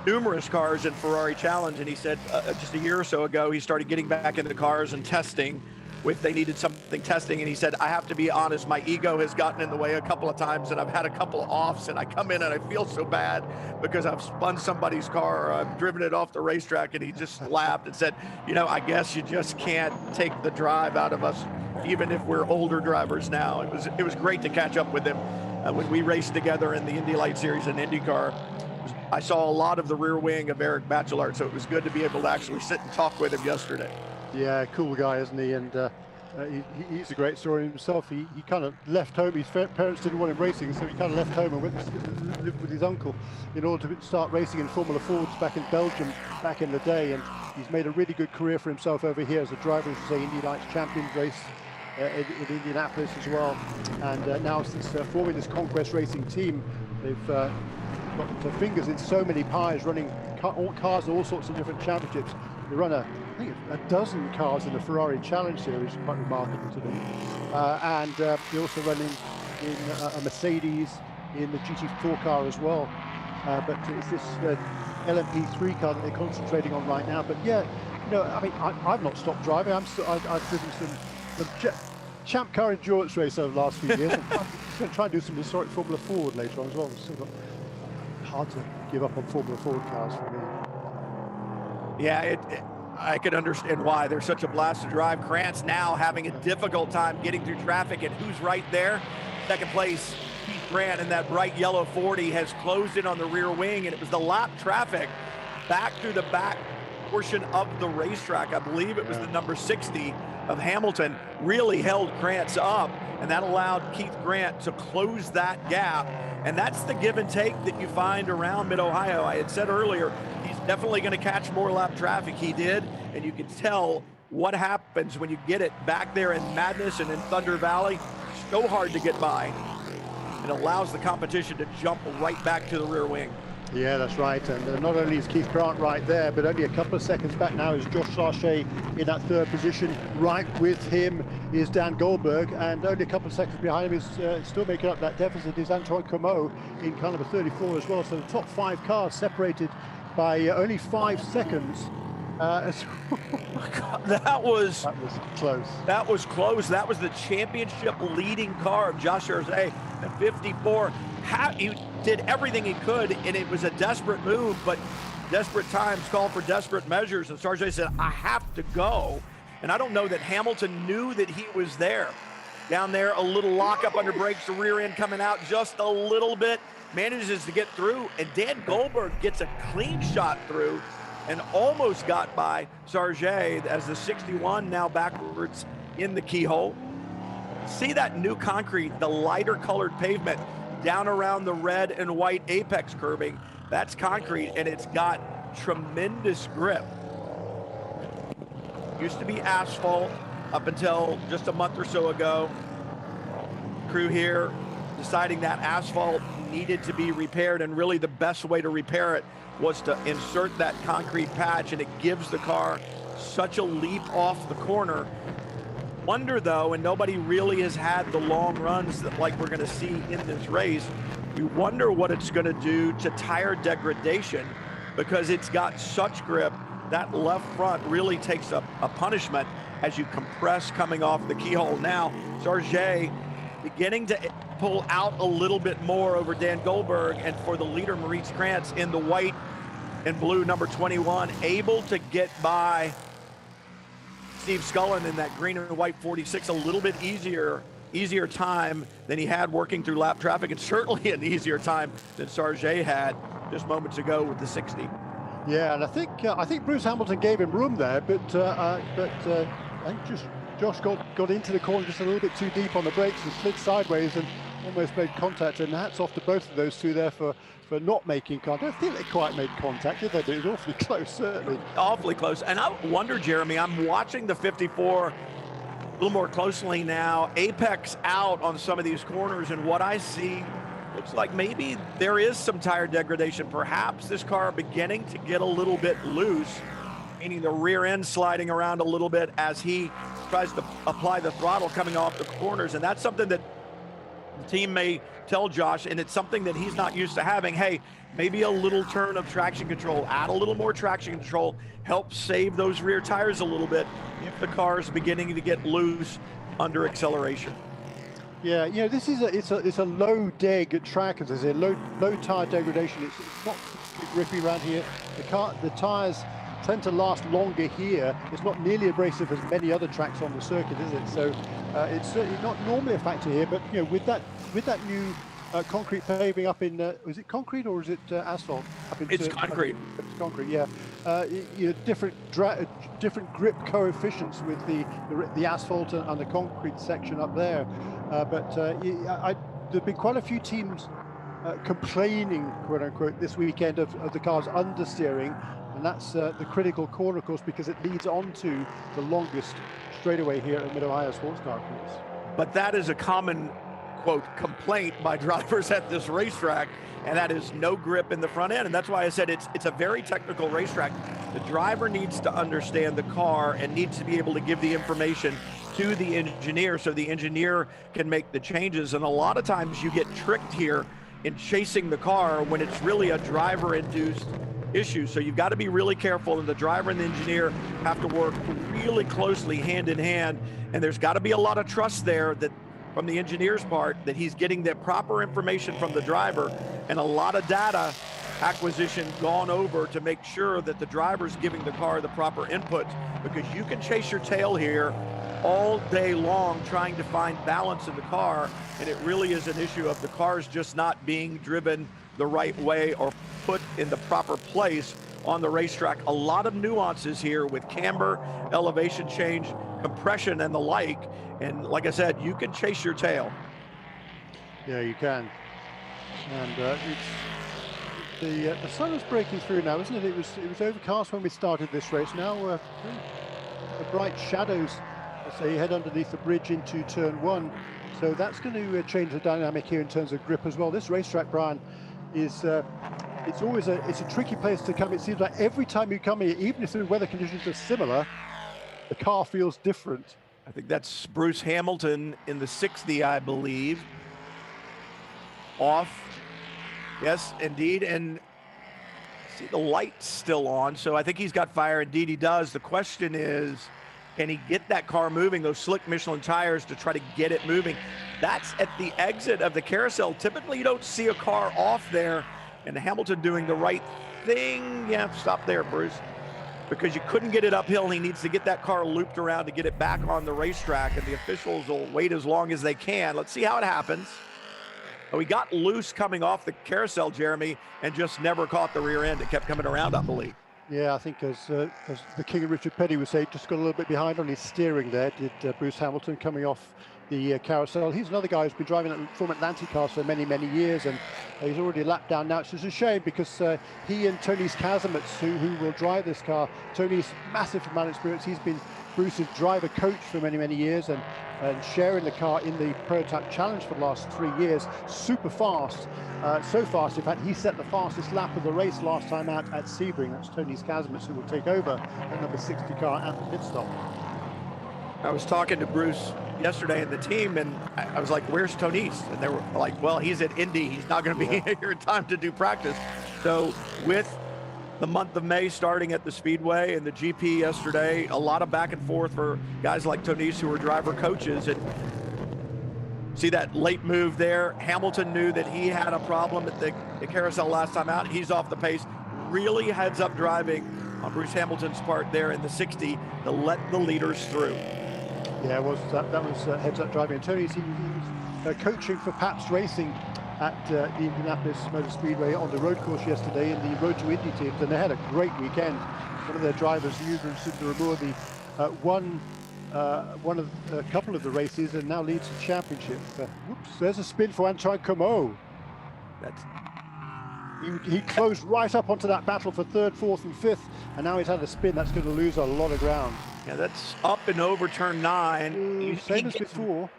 numerous cars in Ferrari Challenge, and he said just a year or so ago he started getting back into cars and testing if they needed something testing, and he said, I have to be honest, my ego has gotten in the way a couple of times, and I've had a couple of offs, and I come in and I feel so bad because I've spun somebody's car or I've driven it off the racetrack. And he just laughed and said, you know, I guess you just can't take the drive out of us, even if we're older drivers now. It was great to catch up with him when we raced together in the Indy Light Series and IndyCar. I saw a lot of the rear wing of Eric Bachelart, so it was good to be able to actually sit and talk with him yesterday. Yeah, cool guy, isn't he? And he's a great story himself. He kind of left home. His parents didn't want him racing, so he kind of left home and went to live with his uncle in order to start racing in Formula Fords back in Belgium back in the day. And he's made a really good career for himself over here as a driver, as you say, Indy Lights Champions race in Indianapolis as well. And now since forming this Conquest Racing team, they've got fingers in so many pies, running cars in all sorts of different championships. They run I think a dozen cars in the Ferrari Challenge Series, quite remarkable to me. And they're also running in a Mercedes in the GT4 car as well. But it's this LMP3 car that they're concentrating on right now. But yeah, you know, I mean, I've not stopped driving. I've driven some champ car endurance race over the last few years. I'm going to try and do some historic Formula Ford later on as well. It's still hard to give up on Formula Ford cars for me. Yeah, I could understand why. They're such a blast to drive. Grant's now having a difficult time getting through traffic, and who's right there? Second place, Keith Grant in that bright yellow 40 has closed in on the rear wing, and it was the lap traffic back through the back portion of the racetrack. I believe it was the number 60 of Hamilton really held Grant's up, and that allowed Keith Grant to close that gap. And that's the give and take that you find around Mid-Ohio. I had said earlier, he's definitely going to catch more lap traffic. He did, and you can tell what happens when you get it back there in Madness and in Thunder Valley. So hard to get by. It allows the competition to jump right back to the rear wing. Yeah, that's right. And not only is Keith Grant right there, but only a couple of seconds back now is Josh Larcher in that third position. Right with him is Dan Goldberg, and only a couple of seconds behind him is still making up that deficit is Antoine Comeau in car number 34 as well. So the top 5 cars separated by only 5 seconds. That was close. That was close. That was the championship leading car of Josh Larcher at 54. He did everything he could, and it was a desperate move, but desperate times call for desperate measures. And Sargent said, I have to go. And I don't know that Hamilton knew that he was there. Down there, a little lockup under brakes, the rear end coming out just a little bit, manages to get through, and Dan Goldberg gets a clean shot through and almost got by Sargent as the 61 now backwards in the keyhole. See that new concrete, the lighter colored pavement down around the red and white apex curbing. That's concrete, and it's got tremendous grip. Used to be asphalt up until just a month or so ago. Crew here deciding that asphalt needed to be repaired, and really the best way to repair it was to insert that concrete patch, and it gives the car such a leap off the corner. Wonder though, and nobody really has had the long runs that like we're going to see in this race, we wonder what it's going to do to tire degradation, because it's got such grip. That left front really takes a punishment as you compress coming off the keyhole. Now Sargent beginning to pull out a little bit more over Dan Goldberg, and for the leader Maurice Krantz in the white and blue number 21, able to get by Steve Scullin in that green and white 46, a little bit easier time than he had working through lap traffic, and certainly an easier time than Sargent had just moments ago with the 60. Yeah, and I think Bruce Hamilton gave him room there, but I think just Josh got into the corner just a little bit too deep on the brakes and slid sideways, and almost made contact, and hats off to both of those two there for not making contact. I don't think they quite made contact, did they? It was awfully close, certainly. Awfully close. And I wonder, Jeremy, I'm watching the 54 a little more closely now. Apex out on some of these corners, and what I see looks like maybe there is some tire degradation. Perhaps this car beginning to get a little bit loose, meaning the rear end sliding around a little bit as he tries to apply the throttle coming off the corners. And that's something that the team may tell Josh, and it's something that he's not used to having. Hey, maybe a little turn of traction control, add a little more traction control, help save those rear tires a little bit if the car is beginning to get loose under acceleration. Yeah, you know, this is it's a low deg track, as I say, low tire degradation. It's not grippy around here. The tires tend to last longer here. It's not nearly abrasive as many other tracks on the circuit, is it? So it's certainly not normally a factor here. But you know, with that new concrete paving up in, is it concrete or is it asphalt? It's concrete. It's concrete, yeah. You know, different grip coefficients with the asphalt and the concrete section up there. There've been quite a few teams complaining, quote unquote, this weekend of the cars understeering, and that's the critical corner, of course, because it leads on to the longest straightaway here at Mid-Ohio Sports Car Course. But that is a common, quote, complaint by drivers at this racetrack, and that is no grip in the front end. And that's why I said it's a very technical racetrack. The driver needs to understand the car and needs to be able to give the information to the engineer so the engineer can make the changes. And a lot of times you get tricked here in chasing the car when it's really a driver-induced issue. So you've got to be really careful, and the driver and the engineer have to work really closely hand in hand. And there's got to be a lot of trust there that from the engineer's part that he's getting the proper information from the driver, and a lot of data acquisition gone over to make sure that the driver's giving the car the proper inputs, because you can chase your tail here all day long trying to find balance in the car, and it really is an issue of the cars just not being driven the right way or put in the proper place on the racetrack. A lot of nuances here with camber, elevation change, compression, and the like. And like I said, you can chase your tail. Yeah, you can. And the sun is breaking through now, isn't it? It was overcast when we started this race. Now the bright shadows as they head underneath the bridge into turn one. So that's going to change the dynamic here in terms of grip as well. This racetrack, Brian, is it's a tricky place to come. It seems like every time you come here, even if the weather conditions are similar, the car feels different. I think that's Bruce Hamilton in the 60, I believe. Off. Yes, indeed. And see the light's still on, so I think he's got fire. Indeed, he does. The question is, can he get that car moving, those slick Michelin tires, to try to get it moving? That's at the exit of the carousel. Typically, you don't see a car off there, and Hamilton doing the right thing. Yeah, stop there, Bruce. Because you couldn't get it uphill. He needs to get that car looped around to get it back on the racetrack, and the officials will wait as long as they can. Let's see how it happens. Oh, he got loose coming off the carousel, Jeremy, and just never caught the rear end. It kept coming around, I believe. Yeah, I think as the King of Richard Petty would say, just got a little bit behind on his steering there, did Bruce Hamilton, coming off the carousel. He's another guy who's been driving Form Atlantic cars for many, many years, and he's already lapped down now. It's just a shame because he and Tony's Kazimets, who will drive this car, Tony's massive amount of experience. He's been Bruce's driver coach for many, many years, and sharing the car in the Prototype Challenge for the last 3 years. Super fast, so fast, in fact, he set the fastest lap of the race last time out at Sebring. That's Tony's Kazimets, who will take over the number 60 car at the pit stop. I was talking to Bruce yesterday and the team, and I was like, where's Tony's? And they were like, well, he's at Indy. He's not going to be here in time to do practice. So with the month of May starting at the Speedway and the GP yesterday, a lot of back and forth for guys like Tony's who are driver coaches. And see that late move there. Hamilton knew that he had a problem at the carousel last time out. He's off the pace. Really heads up driving on Bruce Hamilton's part there in the 60 to let the leaders through. Yeah, that was heads up driving. And Tony's he was coaching for Pabst Racing at the Indianapolis Motor Speedway on the road course yesterday in the Road to Indy teams, and they had a great weekend. One of their drivers, Eugene Sundararamu, won won a couple of the races and now leads the championship. Whoops, there's a spin for Antoine Comeau. That's He closed right up onto that battle for third, fourth and fifth, and now he's had a spin that's going to lose a lot of ground. Yeah, that's up and over turn 9. Same as before.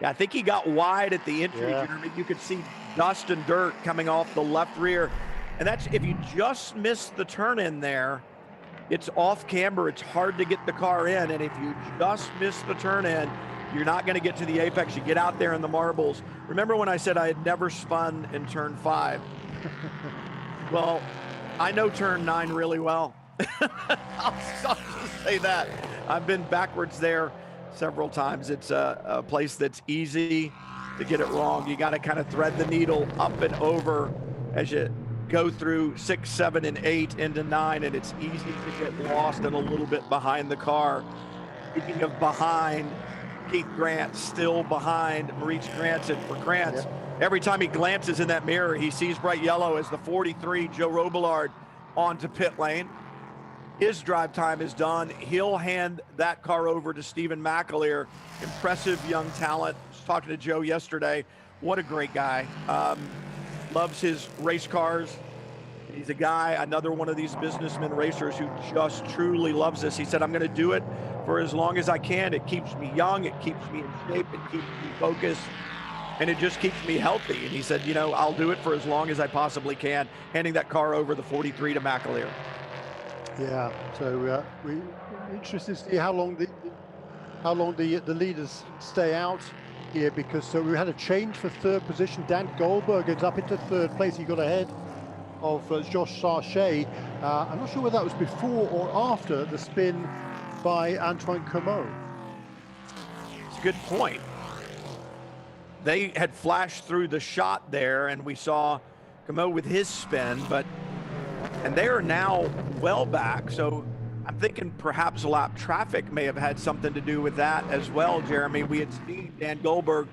Yeah, I think he got wide at the entry, Yeah. Jeremy. You could see dust and dirt coming off the left rear. And that's, if you just miss the turn in there, it's off camber. It's hard to get the car in. And if you just miss the turn in, you're not going to get to the apex. You get out there in the marbles. Remember when I said I had never spun in turn 5? Well, I know turn 9 really well. I'll just say that. I've been backwards there several times. It's a place that's easy to get it wrong. You got to kind of thread the needle up and over as you go through 6, 7, and 8 into 9, and it's easy to get lost and a little bit behind the car. Speaking of behind, Keith Grant still behind Maurice Granson. For Grant, every time he glances in that mirror, he sees bright yellow as the 43 Joe Robillard onto pit lane. His drive time is done. He'll hand that car over to Stephen McAleer. Impressive young talent. I was talking to Joe yesterday. What a great guy. Loves his race cars. He's a guy, another one of these businessmen racers who just truly loves this. He said, I'm going to do it for as long as I can. It keeps me young. It keeps me in shape. It keeps me focused. And it just keeps me healthy. And he said, you know, I'll do it for as long as I possibly can, handing that car over, the 43 to McAleer. Yeah, so we're interested to see how long the leaders stay out here, because we had a change for third position. Dan Goldberg ends up into third place. He got ahead of Josh Sarchet. I'm not sure whether that was before or after the spin by Antoine Comeau. It's a good point. They had flashed through the shot there, and we saw Comeau with his spin, and they are now well back. So I'm thinking perhaps lap traffic may have had something to do with that as well, Jeremy. We had seen Dan Goldberg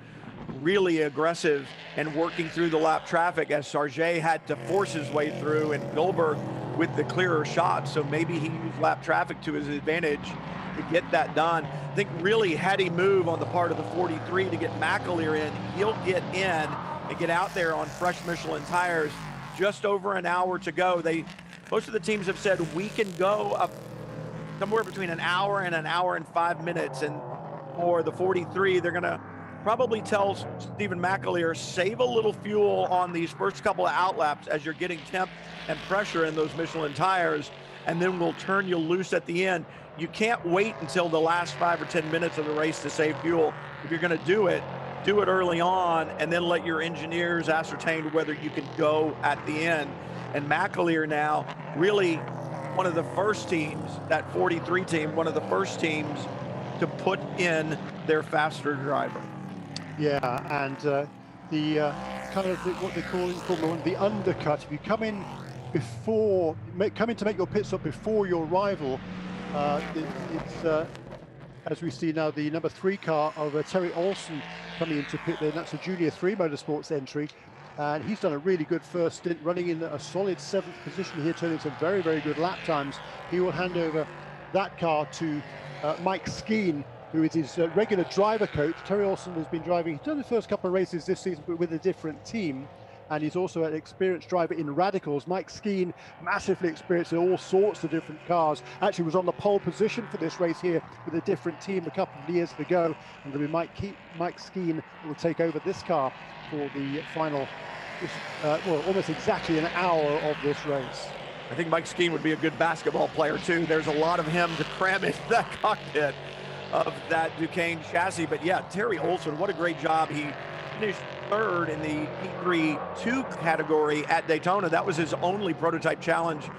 really aggressive and working through the lap traffic as Sargé had to force his way through, and Goldberg with the clearer shot. So maybe he used lap traffic to his advantage to get that done. I think really heady move on the part of the 43 to get McAleer in. He'll get in and get out there on fresh Michelin tires. Just over an hour to go. Most of the teams have said we can go up somewhere between an hour and 5 minutes. And for the 43, they're going to probably tell Stephen McAleer, save a little fuel on these first couple of outlaps as you're getting temp and pressure in those Michelin tires, and then we'll turn you loose at the end. You can't wait until the last 5 or 10 minutes of the race to save fuel. If you're going to do it early on, and then let your engineers ascertain whether you can go at the end. And McAleer now really one of the first teams, that 43 team, one of the first teams to put in their faster driver. Yeah, and the kind of what they call in Formula One, the undercut. If you come in to make your pit stop before your rival, it's as we see now, the number 3 car of Terry Olsen coming into pit lane. That's a Junior 3 Motorsports entry, and he's done a really good first stint, running in a solid 7th position here, turning some very, very good lap times. He will hand over that car to Mike Skeen, who is his regular driver coach. Terry Olsen has been driving, he's done the first couple of races this season, but with a different team. And he's also an experienced driver in Radicals. Mike Skeen, massively experienced in all sorts of different cars. Actually was on the pole position for this race here with a different team a couple of years ago. And it'll be Mike Skeen who will take over this car for the final, well, almost exactly an hour of this race. I think Mike Skeen would be a good basketball player too. There's a lot of him to cram into that cockpit of that Duquesne chassis. But yeah, Terry Olsen, what a great job. He finished third in the P3 2 category at Daytona. That was his only prototype challenge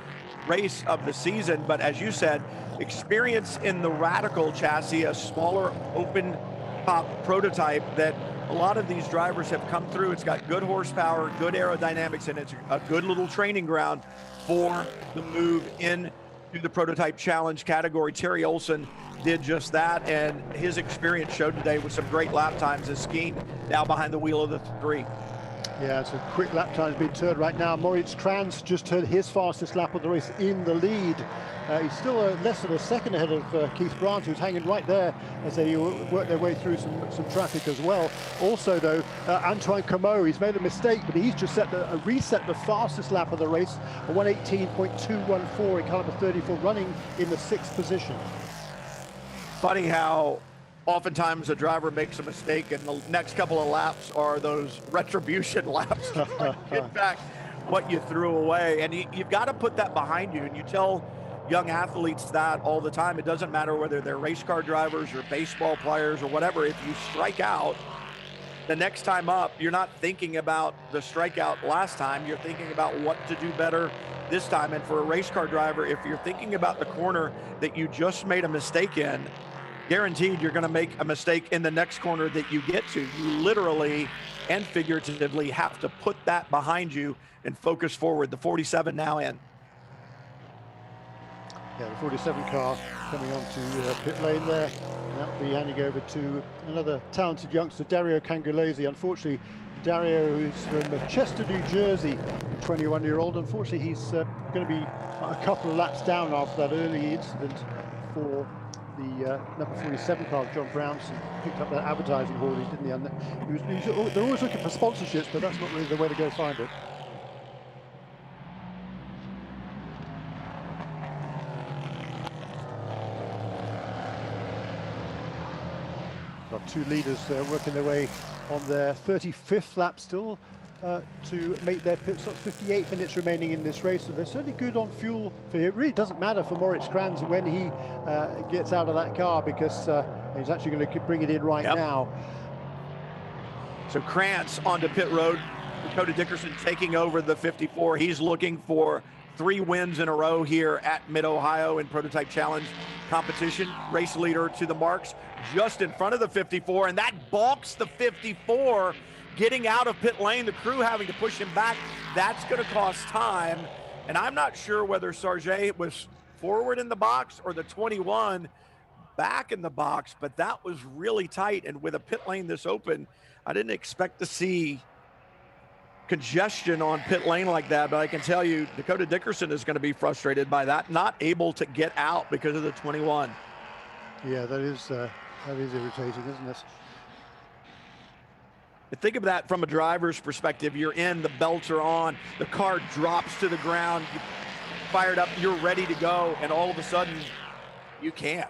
race of the season. But as you said, experience in the Radical chassis, a smaller open top prototype that a lot of these drivers have come through. It's got good horsepower, good aerodynamics, and it's a good little training ground for the move into the prototype challenge category. Terry Olsen did just that, and his experience showed today with some great lap times as Skeen now behind the wheel of the 3. Yeah, it's a quick lap time's been turned right now. Moritz Kranz just turned his fastest lap of the race in the lead. He's still less than a second ahead of Keith Brandt, who's hanging right there as they work their way through some traffic as well. Also, though, Antoine Comeau, he's made a mistake, but he's just reset the fastest lap of the race, a 1:18.214 in caliber 34, running in the 6th position. Funny how oftentimes a driver makes a mistake and the next couple of laps are those retribution laps to try to get back what you threw away. And you've got to put that behind you. And you tell young athletes that all the time. It doesn't matter whether they're race car drivers or baseball players or whatever. If you strike out, the next time up, you're not thinking about the strikeout last time. You're thinking about what to do better this time. And for a race car driver, if you're thinking about the corner that you just made a mistake in, guaranteed you're going to make a mistake in the next corner that you get to. You literally and figuratively have to put that behind you and focus forward. The 47 now in. Yeah, the 47 car coming onto pit lane there. And that'll be handing over to another talented youngster, Dario Cangolesi. Unfortunately, Dario is from Chester, New Jersey, a 21-year-old. Unfortunately, he's going to be a couple of laps down after that early incident for the number 47 car, John Brownson. Picked up that advertising haulage, didn't he? And they're always looking for sponsorships, but that's not really the way to go find it. Got two leaders working their way on their 35th lap still to make their pit stops. 58 minutes remaining in this race, so they're certainly good on fuel. It really doesn't matter for Moritz Kranz when he gets out of that car, because he's actually going to bring it in right now. So Kranz onto pit road. Dakota Dickerson taking over the 54. He's looking for 3 wins in a row here at Mid-Ohio in Prototype Challenge competition. Race leader to the marks just in front of the 54, and that balks the 54 getting out of pit lane, the crew having to push him back. That's going to cost time, and I'm not sure whether Sargé was forward in the box or the 21 back in the box, but that was really tight. And with a pit lane this open, I didn't expect to see congestion on pit lane like that, but I can tell you Dakota Dickerson is going to be frustrated by that, not able to get out because of the 21. Yeah, that is irritating, isn't it? Think of that from a driver's perspective. You're in, the belts are on, the car drops to the ground, you fired up, you're ready to go, and all of a sudden you can't.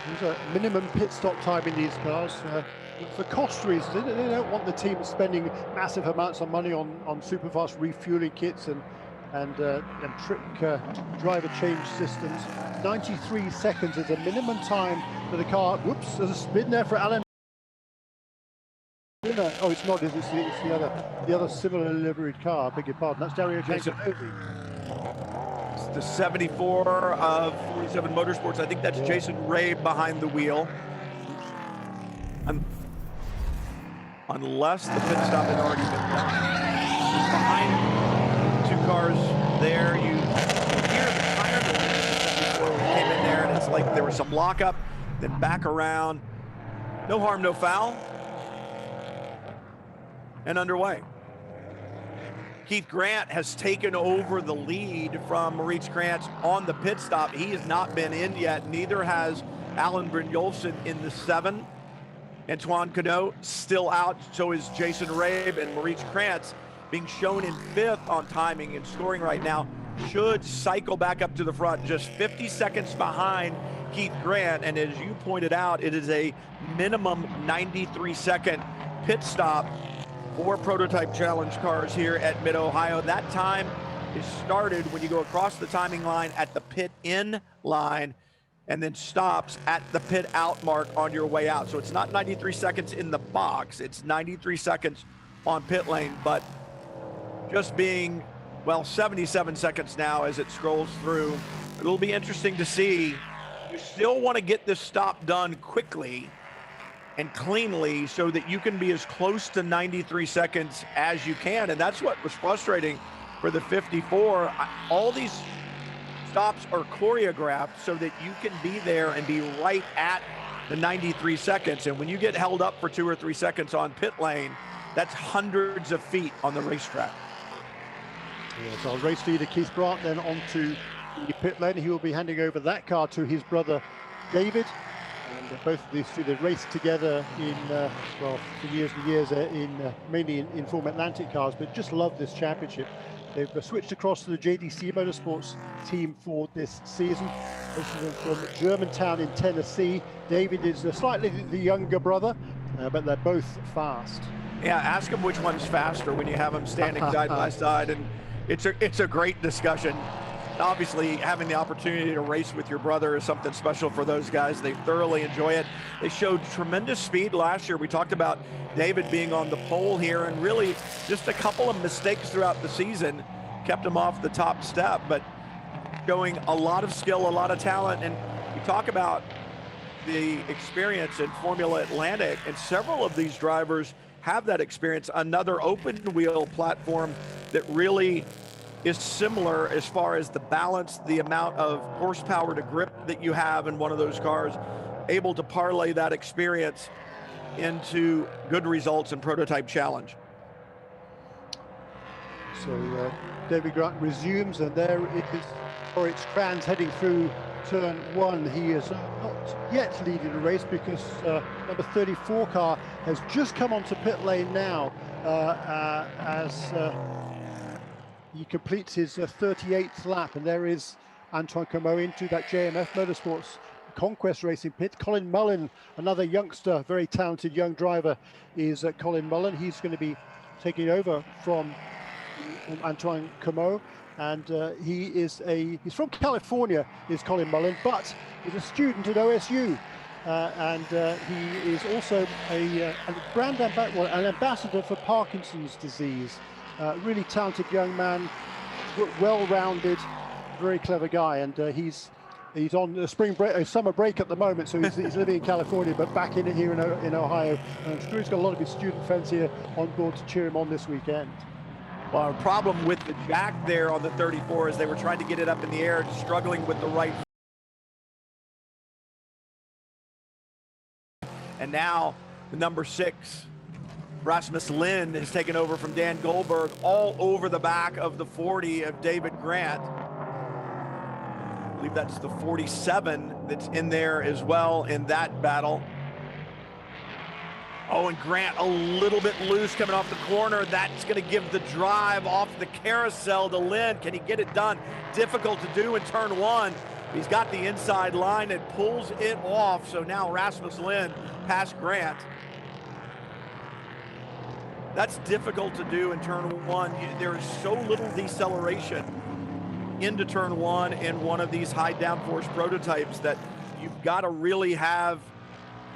There's a minimum pit stop time in these cars for cost reasons. They don't want the team spending massive amounts of money on super fast refueling kits and trick driver change systems. 93 seconds is a minimum time for the car. Whoops, there's a spin there for Alan. Oh, it's not. It's the other similar liveried car. Beg your pardon. That's Dario Cangolesi. It's the 74 of 47 Motorsports. I think that's Jason Rabe behind the wheel. Unless the pit stop had already been done. Behind 2 cars there, you hear the tire noise before we came in there, and it's like there was some lockup, then back around. No harm, no foul. And underway. Keith Grant has taken over the lead from Moritz Kranz on the pit stop. He has not been in yet. Neither has Alan Brynjolfsson in the 7. Antoine Comeau still out. So is Jason Rabe, and Moritz Kranz being shown in 5th on timing and scoring right now. Should cycle back up to the front, just 50 seconds behind Keith Grant. And as you pointed out, it is a minimum 93-second pit stop for Prototype Challenge cars here at Mid-Ohio. That time is started when you go across the timing line at the pit in line, and then stops at the pit out mark on your way out. So it's not 93 seconds in the box, it's 93 seconds on pit lane, but just being, well, 77 seconds now as it scrolls through. It'll be interesting to see. You still want to get this stop done quickly and cleanly so that you can be as close to 93 seconds as you can. And that's what was frustrating for the 54. All these stops are choreographed so that you can be there and be right at the 93 seconds. And when you get held up for 2 or 3 seconds on pit lane, That's hundreds of feet on the racetrack. Yeah, so our race leader Keith Grant then onto the pit lane. He will be handing over that car to his brother David. And both of these two, they raced together in, well, for years and years, mainly in Formula Atlantic cars, but just love this championship. They've switched across to the JDC Motorsports team for this season. This is from Germantown in Tennessee. David is slightly the younger brother, but they're both fast. Yeah, ask them which one's faster when you have them standing side by side, and it's a great discussion. Obviously, having the opportunity to race with your brother is something special for those guys. They thoroughly enjoy it. They showed tremendous speed last year. We talked about David being on the pole here, and really just a couple of mistakes throughout the season kept him off the top step, but showing a lot of skill, a lot of talent. And you talk about the experience in Formula Atlantic, and several of these drivers have that experience. Another open wheel platform that really is similar as far as the balance, the amount of horsepower to grip that you have in one of those cars, able to parlay that experience into good results in Prototype Challenge. So David Grant resumes, and there is Moritz Kranz heading through turn one. He is not yet leading the race because number 34 car has just come onto pit lane now as he completes his 38th lap, and there is Antoine Comeau into that JMF Motorsports Conquest Racing pit. Colin Mullen, another youngster, very talented young driver, is Colin Mullen. He's going to be taking over from Antoine Comeau, and he's from California, is Colin Mullen, but he's a student at OSU. And he is also a brand ambassador, an ambassador for Parkinson's disease. Really talented young man, well-rounded, very clever guy, and he's on a summer break at the moment, so he's living in California, but back here in Ohio. And I'm sure he's got a lot of his student friends here on board to cheer him on this weekend. Well, our problem with the jack there on the 34 is they were trying to get it up in the air, struggling with the right. And now the number 6, Rasmus Lind, has taken over from Dan Goldberg all over the back of the 40 of David Grant. I believe that's the 47 that's in there as well in that battle. Oh, and Grant a little bit loose coming off the corner. That's going to give the drive off the carousel to Lind. Can he get it done? Difficult to do in turn one. He's got the inside line and pulls it off. So now Rasmus Lind past Grant. That's difficult to do in turn one. There is so little deceleration into turn one in one of these high downforce prototypes that you've got to really have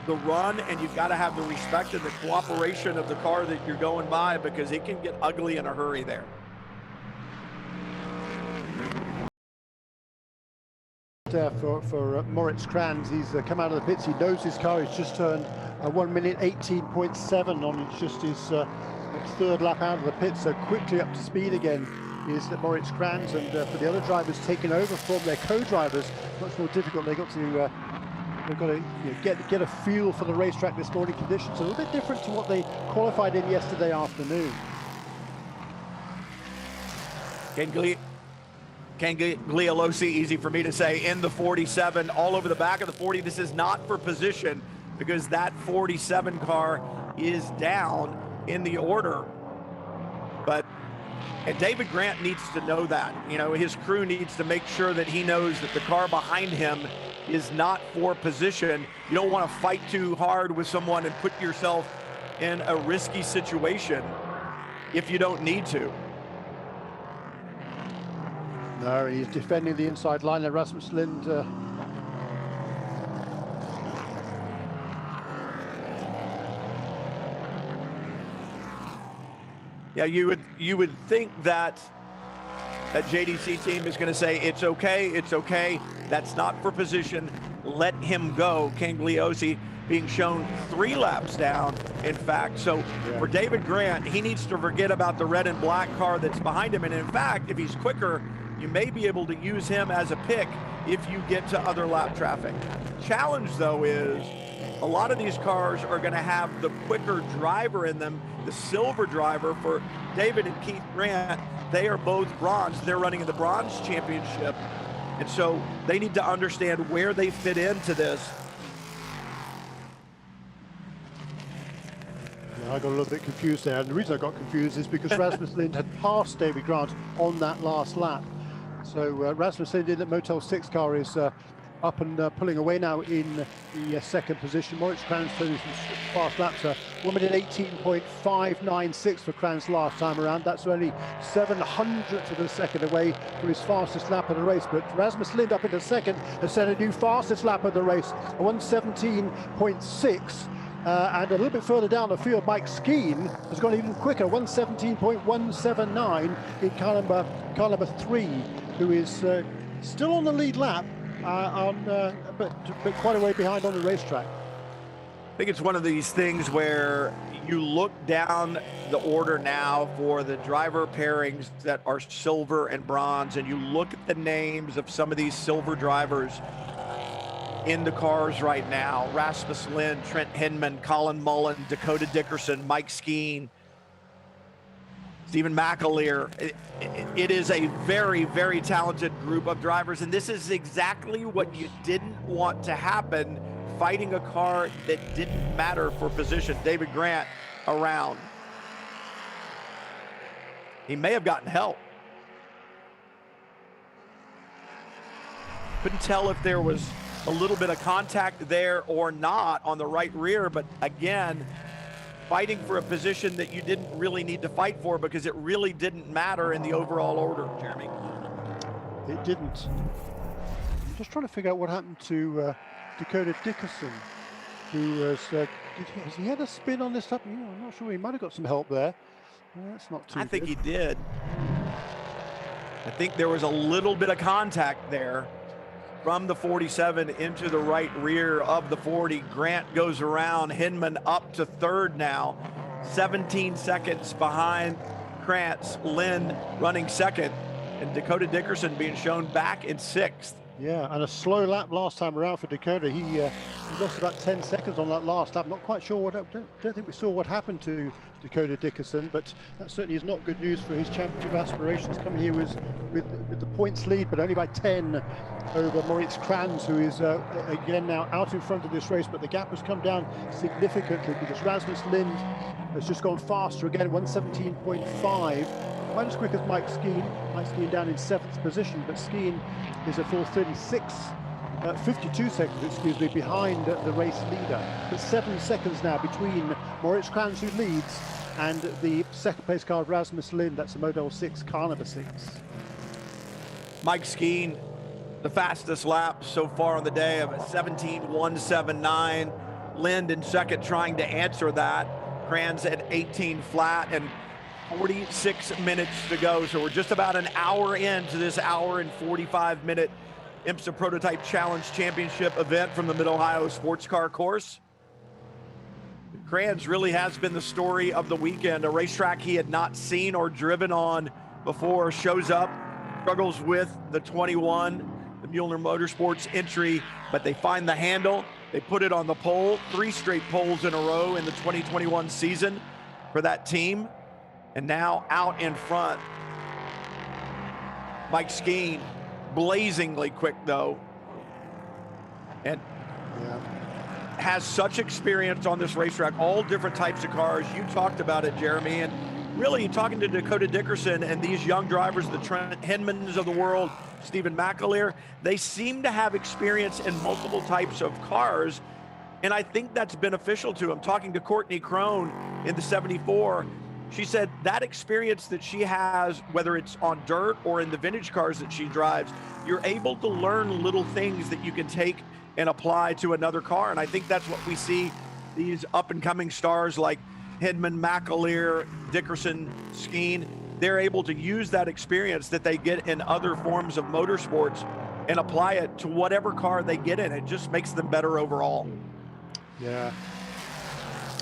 the run, and you've got to have the respect and the cooperation of the car that you're going by, because it can get ugly in a hurry there. For Moritz Kranz, he's come out of the pits. He knows his car. He's just turned 1 minute 18.7 on just his third lap out of the pit, so quickly up to speed again is Moritz Kranz. And for the other drivers taking over from their co-drivers, much more difficult. They've got to get a feel for the racetrack this morning conditions. A little bit different to what they qualified in yesterday afternoon. Ken Gliolosi, easy for me to say, in the 47, all over the back of the 40. This is not for position, because that 47 car is down in the order. And David Grant needs to know that. You know, his crew needs to make sure that he knows that the car behind him is not for position. You don't want to fight too hard with someone and put yourself in a risky situation if you don't need to. No, he's defending the inside line. Rasmus Lind yeah, you would think that that JDC team is going to say, it's okay, that's not for position, let him go. Ken Gliolosi being shown 3 laps down, in fact. So for David Grant, he needs to forget about the red and black car that's behind him. And in fact, if he's quicker, you may be able to use him as a pick if you get to other lap traffic. Challenge, though, is a lot of these cars are going to have the quicker driver in them, the silver driver. For David and Keith Grant, they are both bronze. They're running in the bronze championship. And so they need to understand where they fit into this. Yeah, I got a little bit confused there, and the reason I got confused is because Rasmus Lind had passed David Grant on that last lap. So Rasmus Lind in the Motel 6 car is up and pulling away now in the second position. Moritz Kranz turning some fast laps, 1 minute 18.596 for Kranz last time around. That's only 700th of a second away from his fastest lap of the race. But Rasmus Lind up into second has set a new fastest lap of the race, a 117.6. And a little bit further down the field, Mike Skeen has gone even quicker, 117.179 in car number 3, who is still on the lead lap, but quite a way behind on the racetrack. I think it's one of these things where you look down the order now for the driver pairings that are silver and bronze, and you look at the names of some of these silver drivers in the cars right now: Rasmus Lind, Trent Hinman, Colin Mullen, Dakota Dickerson, Mike Skeen, Stephen McAleer. It is a very, very talented group of drivers, and this is exactly what you didn't want to happen, fighting a car that didn't matter for position. David Grant around. He may have gotten help. Couldn't tell if there was a little bit of contact there or not on the right rear, but again, fighting for a position that you didn't really need to fight for because it really didn't matter in the overall order, Jeremy. It didn't. I'm just trying to figure out what happened to Dakota Dickerson, who has he had a spin on this lap? Yeah, I'm not sure. He might have got some help there. That's not too I think good. he did. I think there was a little bit of contact there from the 47 into the right rear of the 40. Grant goes around. Hinman up to third now, 17 seconds behind Krantz. Lind running second, and Dakota Dickerson being shown back in sixth. Yeah, and a slow lap last time around for Dakota. He lost about 10 seconds on that last lap. Not quite sure don't think we saw what happened to Dakota Dickerson, but that certainly is not good news for his championship aspirations. Coming here with the points lead, but only by 10 over Moritz Kranz, who is again now out in front of this race. But the gap has come down significantly because Rasmus Lind has just gone faster again, 117.5. Quite as quick as Mike Skeen. Mike Skeen down in 7th position, but Skeen is a full 52 seconds, excuse me, behind the race leader. But 7 seconds now between Moritz Kranz, who leads, and the second place car Rasmus Lind. That's a Model 6, car number 6. Mike Skeen, the fastest lap so far on the day of 17.179. Lind in second, trying to answer that. Kranz at 18 flat, and 46 minutes to go. So we're just about an hour into this hour and 45-minute IMSA Prototype Challenge Championship event from the Mid-Ohio Sports Car Course. Kranz really has been the story of the weekend. A racetrack he had not seen or driven on before, shows up, struggles with the 21, the Mueller Motorsports entry, but they find the handle. They put it on the pole, 3 straight poles in a row in the 2021 season for that team. And now out in front, Mike Skeen, blazingly quick though, and has such experience on this racetrack, all different types of cars. You talked about it, Jeremy, and really talking to Dakota Dickerson and these young drivers, the Trent Hinmans of the world, Stephen McAleer, they seem to have experience in multiple types of cars, and I think that's beneficial to them. Talking to Courtney Crone in the 74, she said that experience that she has, whether it's on dirt or in the vintage cars that she drives, you're able to learn little things that you can take and apply to another car. And I think that's what we see these up and coming stars like Hinman, McAleer, Dickerson, Skeen. They're able to use that experience that they get in other forms of motorsports and apply it to whatever car they get in. It just makes them better overall. Yeah.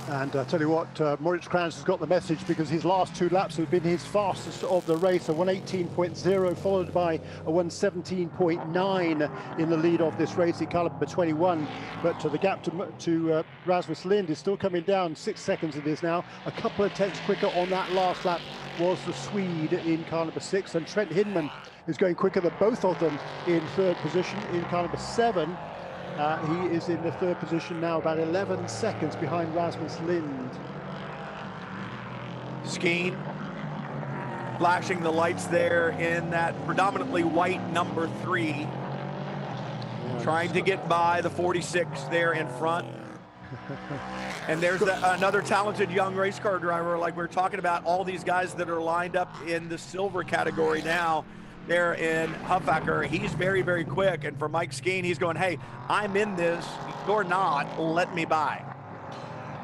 And I tell you what, Moritz Kranz has got the message, because his last 2 laps have been his fastest of the race, a 118.0 followed by a 117.9 in the lead of this race in car number 21. But the gap to Rasmus Lind is still coming down. 6 seconds it is now. A couple of tenths quicker on that last lap was the Swede in car number 6, and Trent Hindman is going quicker than both of them in 3rd position in car number 7. He is in the 3rd position now, about 11 seconds behind Rasmus Lind. Skeen flashing the lights there in that predominantly white number 3, trying to get by the 46 there in front. And there's another talented young race car driver, like we're talking about, all these guys that are lined up in the silver category now. There in Huffaker, he's very, very quick. And for Mike Skeen, he's going, hey, I'm in this, you're not, let me by.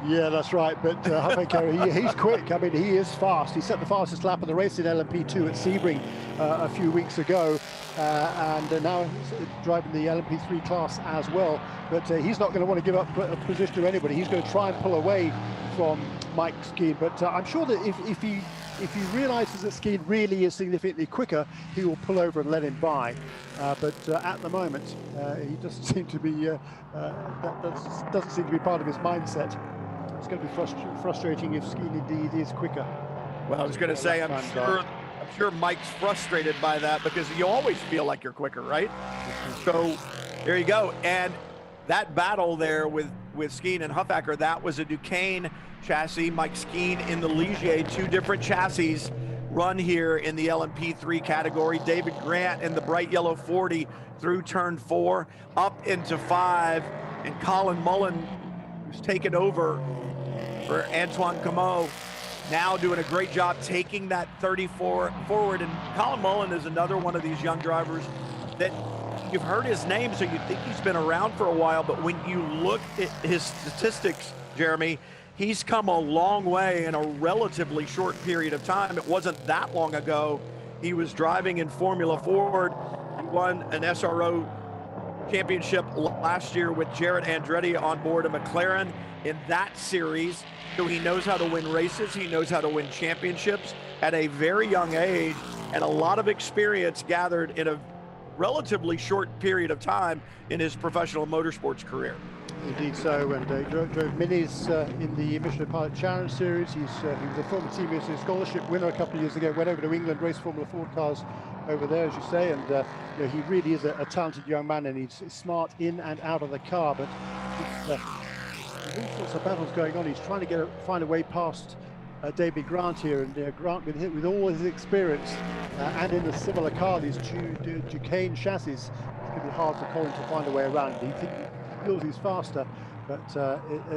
Yeah, that's right. But Huffaker, he's quick. I mean, he is fast. He set the fastest lap of the race in LMP2 at Sebring a few weeks ago, and now he's driving the LMP3 class as well. But he's not going to want to give up a position to anybody. He's going to try and pull away from Mike Skeen. But I'm sure that if he realizes that Skeen really is significantly quicker, he will pull over and let him by. But at the moment, he doesn't seem to be that doesn't seem to be part of his mindset. It's going to be frustrating if Skeen indeed is quicker. Well, I was going to say, I'm sure Mike's frustrated by that, because you always feel like you're quicker, right? So there you go. And that battle there with Skeen and Huffaker, that was a Duqueine chassis. Mike Skeen in the Ligier, 2 different chassis run here in the LMP3 category. David Grant in the bright yellow 40 through turn 4 up into 5, and Colin Mullen, who's taken over for Antoine Comeau, now doing a great job taking that 34 forward. And Colin Mullen is another one of these young drivers that you've heard his name, so you think he's been around for a while, but when you look at his statistics, Jeremy, he's come a long way in a relatively short period of time. It wasn't that long ago he was driving in Formula Ford. He won an SRO championship last year with Jared Andretti on board a McLaren in that series. So he knows how to win races. He knows how to win championships at a very young age, and a lot of experience gathered in a relatively short period of time in his professional motorsports career. Indeed so, and drove minis in the Michelin Pilot Challenge Series. He was a former Team USA scholarship winner a couple of years ago, went over to England, raced Formula Ford cars over there, as you say, and you know, he really is a talented young man, and he's smart in and out of the car, but there's all sorts of battles going on. He's trying to find a way past David Grant here, and Grant, with all his experience and in a similar car, these Duqueine chassis, it's going to be hard for Colin to find a way around. He feels he's faster, but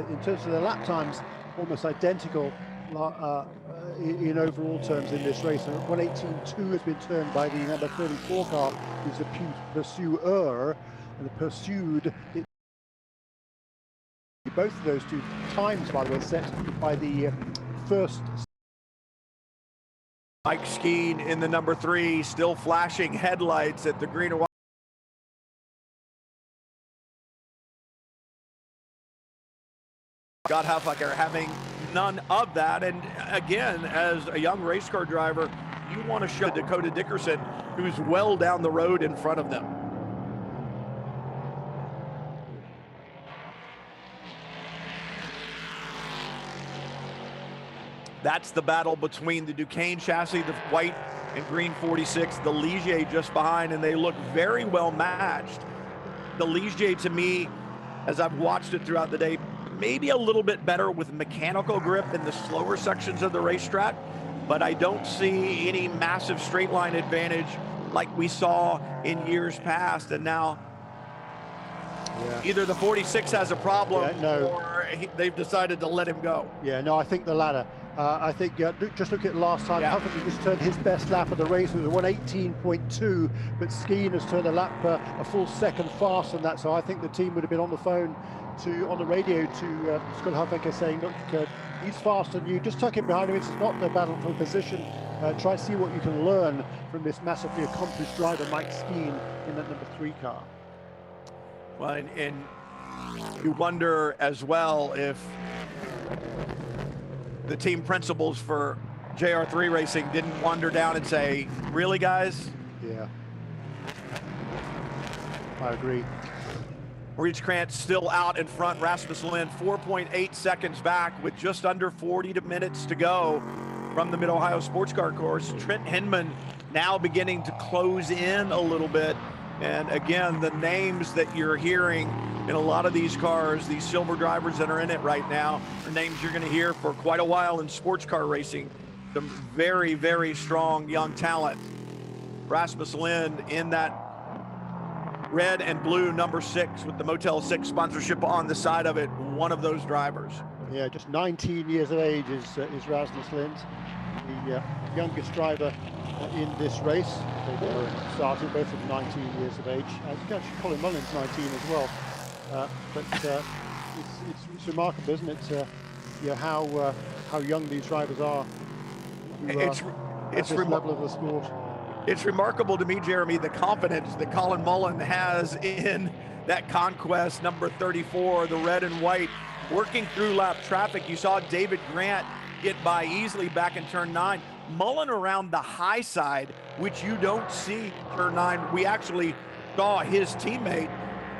in terms of the lap times, almost identical in overall terms in this race. 118.2 has been turned by the number 34 car, who's the pursuer, and the pursued. Both of those 2 times, by the way, set by the first. Mike Skeen in the number 3, still flashing headlights at the green and white. Scott Huffaker having none of that. And again, as a young race car driver, you want to show Dakota Dickerson, who's well down the road in front of them. That's the battle between the Duqueine chassis, the white and green 46, the Ligier just behind, and they look very well matched. The Ligier, to me, as I've watched it throughout the day, maybe a little bit better with mechanical grip in the slower sections of the racetrack, but I don't see any massive straight line advantage like we saw in years past. And now either the 46 has a problem or they've decided to let him go. Yeah, no, I think the latter. I think just look at last time, Huffaker just turned his best lap of the race. It was a 118.2, but Skeen has turned a lap a full second faster than that. So I think the team would have been on the phone on the radio to Scott Huffaker saying, look, he's faster than you, just tuck him behind him. It's not the battle for position. Try to see what you can learn from this massively accomplished driver, Mike Skeen, in that number 3 car. Well, and you wonder as well if the team principals for JR3 Racing didn't wander down and say, really, guys? Yeah, I agree. Maurice Krantz still out in front. Rasmus Lind 4.8 seconds back with just under 40 minutes to go from the Mid-Ohio Sports Car Course. Trent Hinman now beginning to close in a little bit. And again, the names that you're hearing in a lot of these cars, these silver drivers that are in it right now, are names you're going to hear for quite a while in sports car racing. Some very, very strong young talent. Rasmus Lind in that red and blue number 6 with the Motel 6 sponsorship on the side of it, one of those drivers. Yeah, just 19 years of age is Rasmus Lind, the youngest driver in this race. They started both at 19 years of age. I think actually Colin Mullen's 19 as well. It's remarkable, isn't it? How young these drivers are. It's this level of the sport. It's remarkable to me, Jeremy, the confidence that Colin Mullen has in that Conquest number 34, the red and white, working through lap traffic. You saw David Grant get by easily back in turn 9. Mullen around the high side, which you don't see turn 9. We actually saw his teammate,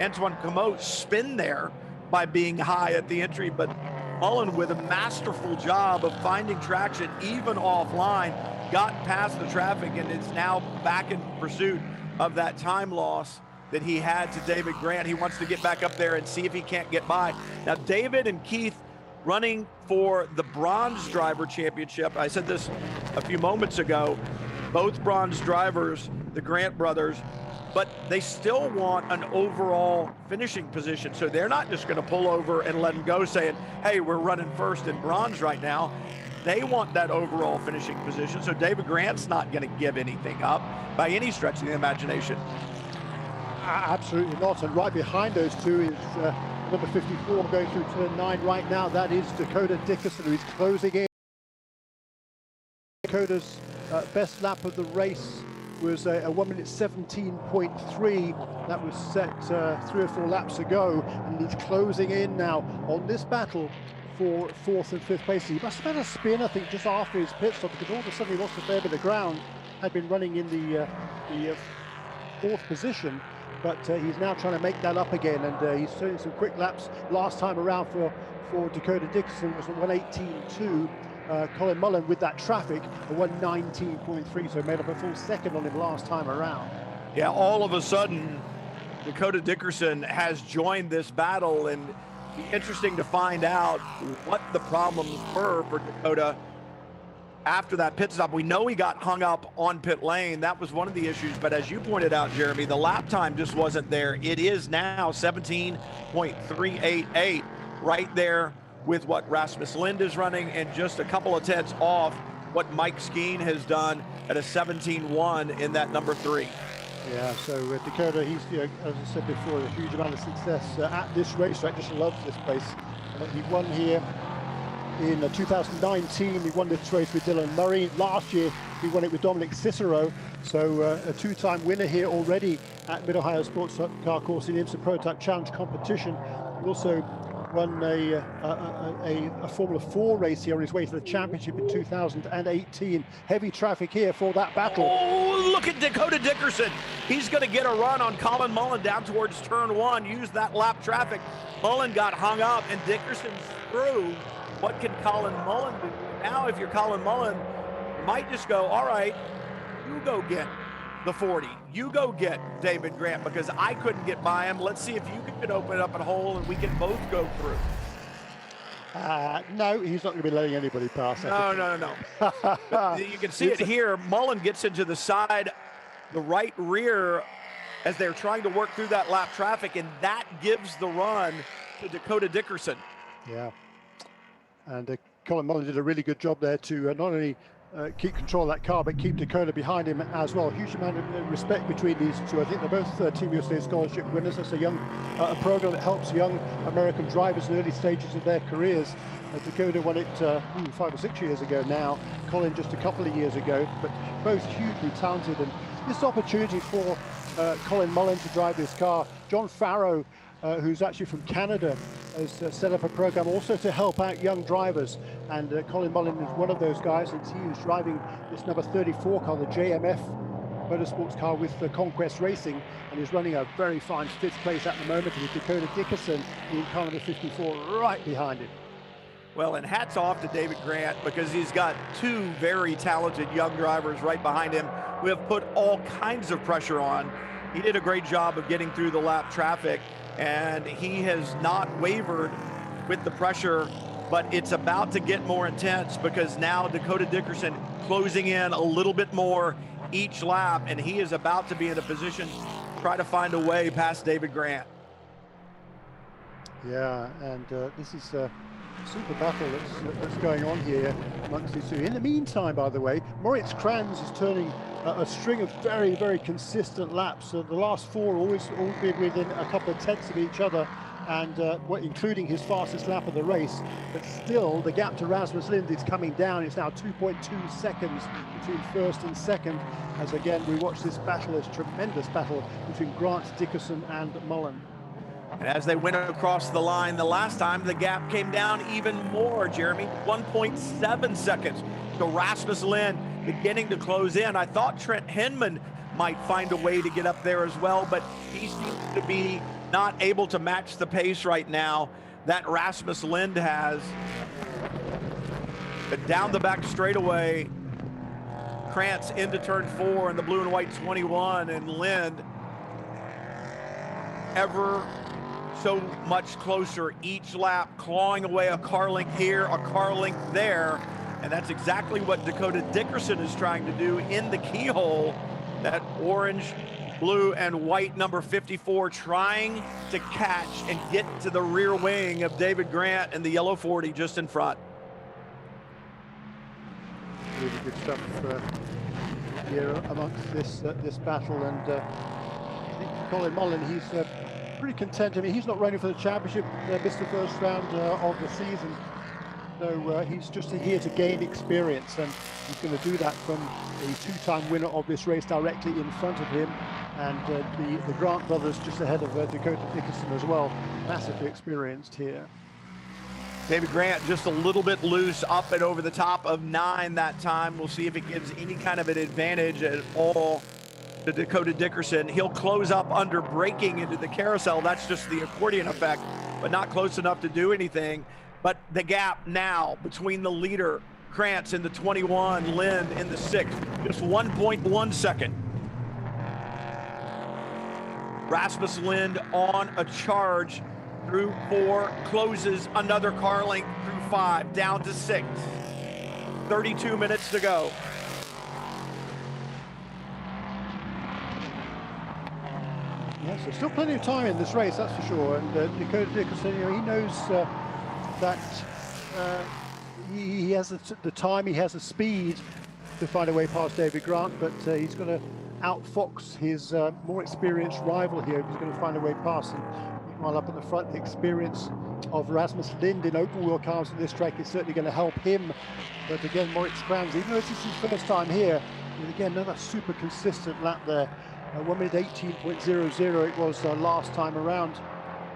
Antoine Comeau, spin there by being high at the entry, but Mullen with a masterful job of finding traction even offline, got past the traffic and is now back in pursuit of that time loss that he had to David Grant. He wants to get back up there and see if he can't get by. Now, David and Keith running for the Bronze Driver Championship. I said this a few moments ago, both bronze drivers, the Grant brothers, but they still want an overall finishing position. So they're not just going to pull over and let them go saying, hey, we're running first in bronze right now. They want that overall finishing position. So David Grant's not going to give anything up by any stretch of the imagination. Absolutely not. And right behind those two is number 54 going through turn 9 right now. That is Dakota Dickerson, who's closing in. Dakota's best lap of the race was a 1 minute 17.3. That was set 3 or 4 laps ago, and he's closing in now on this battle for 4th and 5th place. He must have had a spin, I think, just after his pit stop, because all of a sudden he lost a fair bit of ground. Had been running in the 4th position, but he's now trying to make that up again, and he's doing some quick laps. Last time around for Dakota Dickerson was a 1:18.2. Colin Mullen with that traffic, a 1:19.3, so made up a full second on him last time around. Yeah, all of a sudden, Dakota Dickerson has joined this battle, and interesting to find out what the problems were for Dakota after that pit stop. We know he got hung up on pit lane. That was one of the issues, but as you pointed out, Jeremy, the lap time just wasn't there. It is now 17.388, right there with what Rasmus Lind is running, and just a couple of tenths off what Mike Skeen has done at a 17.1 in that number 3. Yeah, so Dakota, he's, as I said before, a huge amount of success at this racetrack. Just loves this place. He won here in 2019. He won this race with Dylan Murray. Last year, he won it with Dominic Cicero. So a 2-time winner here already at Mid-Ohio Sports Car Course in the IMSA Prototype Challenge competition. He also won a Formula 4 race here on his way to the championship in 2018. Heavy traffic here for that battle. Oh, look at Dakota Dickerson. He's going to get a run on Colin Mullen down towards turn 1. Use that lap traffic. Mullen got hung up, and Dickerson's through. What can Colin Mullen do? Now, if you're Colin Mullen, you might just go, all right, you go get the 40. You go get David Grant, because I couldn't get by him. Let's see if you can open up a hole and we can both go through. No, he's not going to be letting anybody pass. No. You can see it here. Mullen gets into the side, the right rear, as they're trying to work through that lap traffic, and that gives the run to Dakota Dickerson. Yeah, and Colin Mullen did a really good job there to not only keep control of that car, but keep Dakota behind him as well. Huge amount of respect between these two. I think they're both Team USA scholarship winners. That's a program that helps young American drivers in early stages of their careers. Dakota won it 5 or 6 years ago now. Colin just a couple of years ago, but both hugely talented. And this opportunity for Colin Mullen to drive this car. John Farrow who's actually from Canada, has set up a program also to help out young drivers. And Colin Mullen is one of those guys, and he is driving this number 34 car, the JMF Motorsports car with Conquest Racing, and is running a very fine 5th place at the moment, with Dakota Dickerson in car number 54 right behind him. Well, and hats off to David Grant, because he's got 2 very talented young drivers right behind him who have put all kinds of pressure on. He did a great job of getting through the lap traffic, and he has not wavered with the pressure, but it's about to get more intense, because now Dakota Dickerson closing in a little bit more each lap, and he is about to be in a position to try to find a way past David Grant. Yeah, and this is a super battle that's going on here amongst these two. In the meantime, by the way, Moritz Kranz is turning a string of very, very consistent laps. The last 4 always been within a couple of tenths of each other, and including his fastest lap of the race. But still, the gap to Rasmus Lind is coming down. It's now 2.2 seconds between first and second, as again we watch this battle, this tremendous battle between Grant, Dickerson and Mullen. And as they went across the line the last time, the gap came down even more, Jeremy. 1.7 seconds to Rasmus Lind beginning to close in. I thought Trent Henman might find a way to get up there as well, but he seems to be not able to match the pace right now that Rasmus Lind has. But down the back straightaway, Krantz into turn 4 in the blue and white 21, and Lind ever so much closer each lap, clawing away a car length here, a car length there, and that's exactly what Dakota Dickerson is trying to do in the keyhole. That orange, blue, and white number 54 trying to catch and get to the rear wing of David Grant and the yellow 40 just in front. Really good stuff here amongst this battle, and I think Colin Mullen, he's pretty content. I mean, he's not running for the championship, missed the first round of the season, so he's just here to gain experience, and he's going to do that from a 2-time winner of this race directly in front of him, and the Grant brothers just ahead of Dakota Dickerson as well, massively experienced here. David Grant just a little bit loose, up and over the top of 9 that time. We'll see if it gives any kind of an advantage at all to Dakota Dickerson. He'll close up under braking into the carousel. That's just the accordion effect, but not close enough to do anything. But the gap now between the leader, Krantz, in the 21, Lind in the 6, just 1.1 second. Rasmus Lind on a charge through 4, closes another car length through 5, down to 6. 32 minutes to go. Yes, there's still plenty of time in this race, that's for sure. And Dakota Dickerson, you know, he knows that he has the time, he has the speed to find a way past David Grant, but he's going to outfox his more experienced rival here. He's going to find a way past him. While up at the front, the experience of Rasmus Lind in open wheel cars in this track is certainly going to help him. But again, Moritz Kranz, even though this is his first time here, and again, another super consistent lap there. 1 minute 18.00 it was last time around.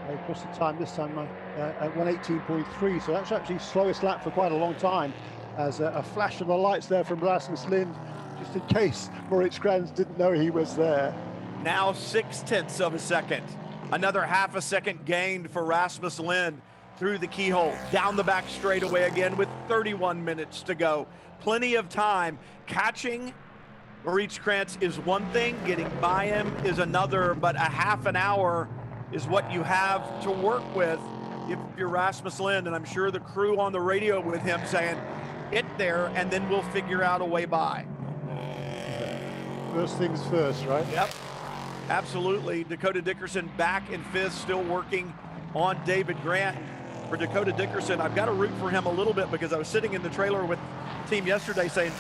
Across the time this time at 1:18.3, so that's actually slowest lap for quite a long time. As a flash of the lights there from Rasmus Lind, just in case Moritz Kranz didn't know he was there. Now 0.6 of a second. Another half a second gained for Rasmus Lind through the keyhole. Down the back straightaway again with 31 minutes to go. Plenty of time. Catching Moritz Kranz is one thing, getting by him is another, but a half an hour is what you have to work with if you're Rasmus Lind, and I'm sure the crew on the radio with him saying, get there and then we'll figure out a way by. First things first, right? Yep, absolutely. Dakota Dickerson back in 5th, still working on David Grant. For Dakota Dickerson, I've got to root for him a little bit, because I was sitting in the trailer with the team yesterday saying,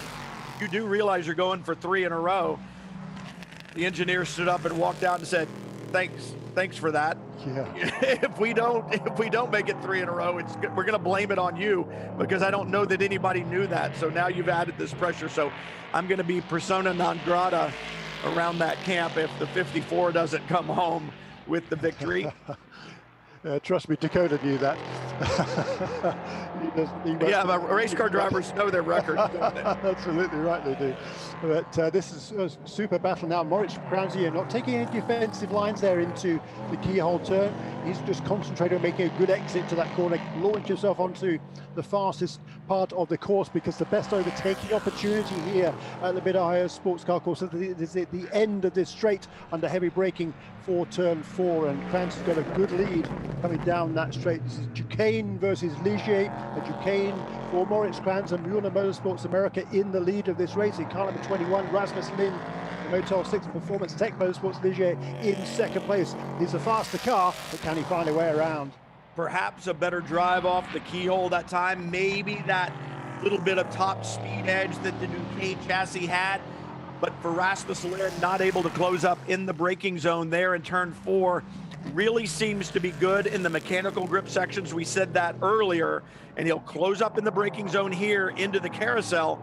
you do realize you're going for 3 in a row. The engineer stood up and walked out and said, thanks for that. Yeah. If we don't make it 3 in a row, we're going to blame it on you, because I don't know that anybody knew that. So now you've added this pressure. So I'm going to be persona non grata around that camp if the 54 doesn't come home with the victory. Trust me, Dakota knew that. Yeah, but race car drivers know their records, don't they? Absolutely right, they do. But this is a super battle now. Moritz Kranz not taking any defensive lines there into the keyhole turn. He's just concentrating on making a good exit to that corner, launch himself onto the fastest part of the course, because the best overtaking opportunity here at the Mid-Ohio Sports Car Course is at the end of this straight under heavy braking for turn 4, and Kranz has got a good lead coming down that straight. This is Duquesne versus Ligier. Duquesne for Moritz Kranz and Mueller Motorsports America in the lead of this race. In car number 21, Rasmus Lind, the Motor 6 Performance Tech Motorsports Ligier in second place. He's a faster car, but can he find a way around? Perhaps a better drive off the keyhole that time. Maybe that little bit of top speed edge that the Duquesne chassis had. But for Rasmus Lind, not able to close up in the braking zone there in turn 4. Really seems to be good in the mechanical grip sections. We said that earlier, and he'll close up in the braking zone here into the carousel.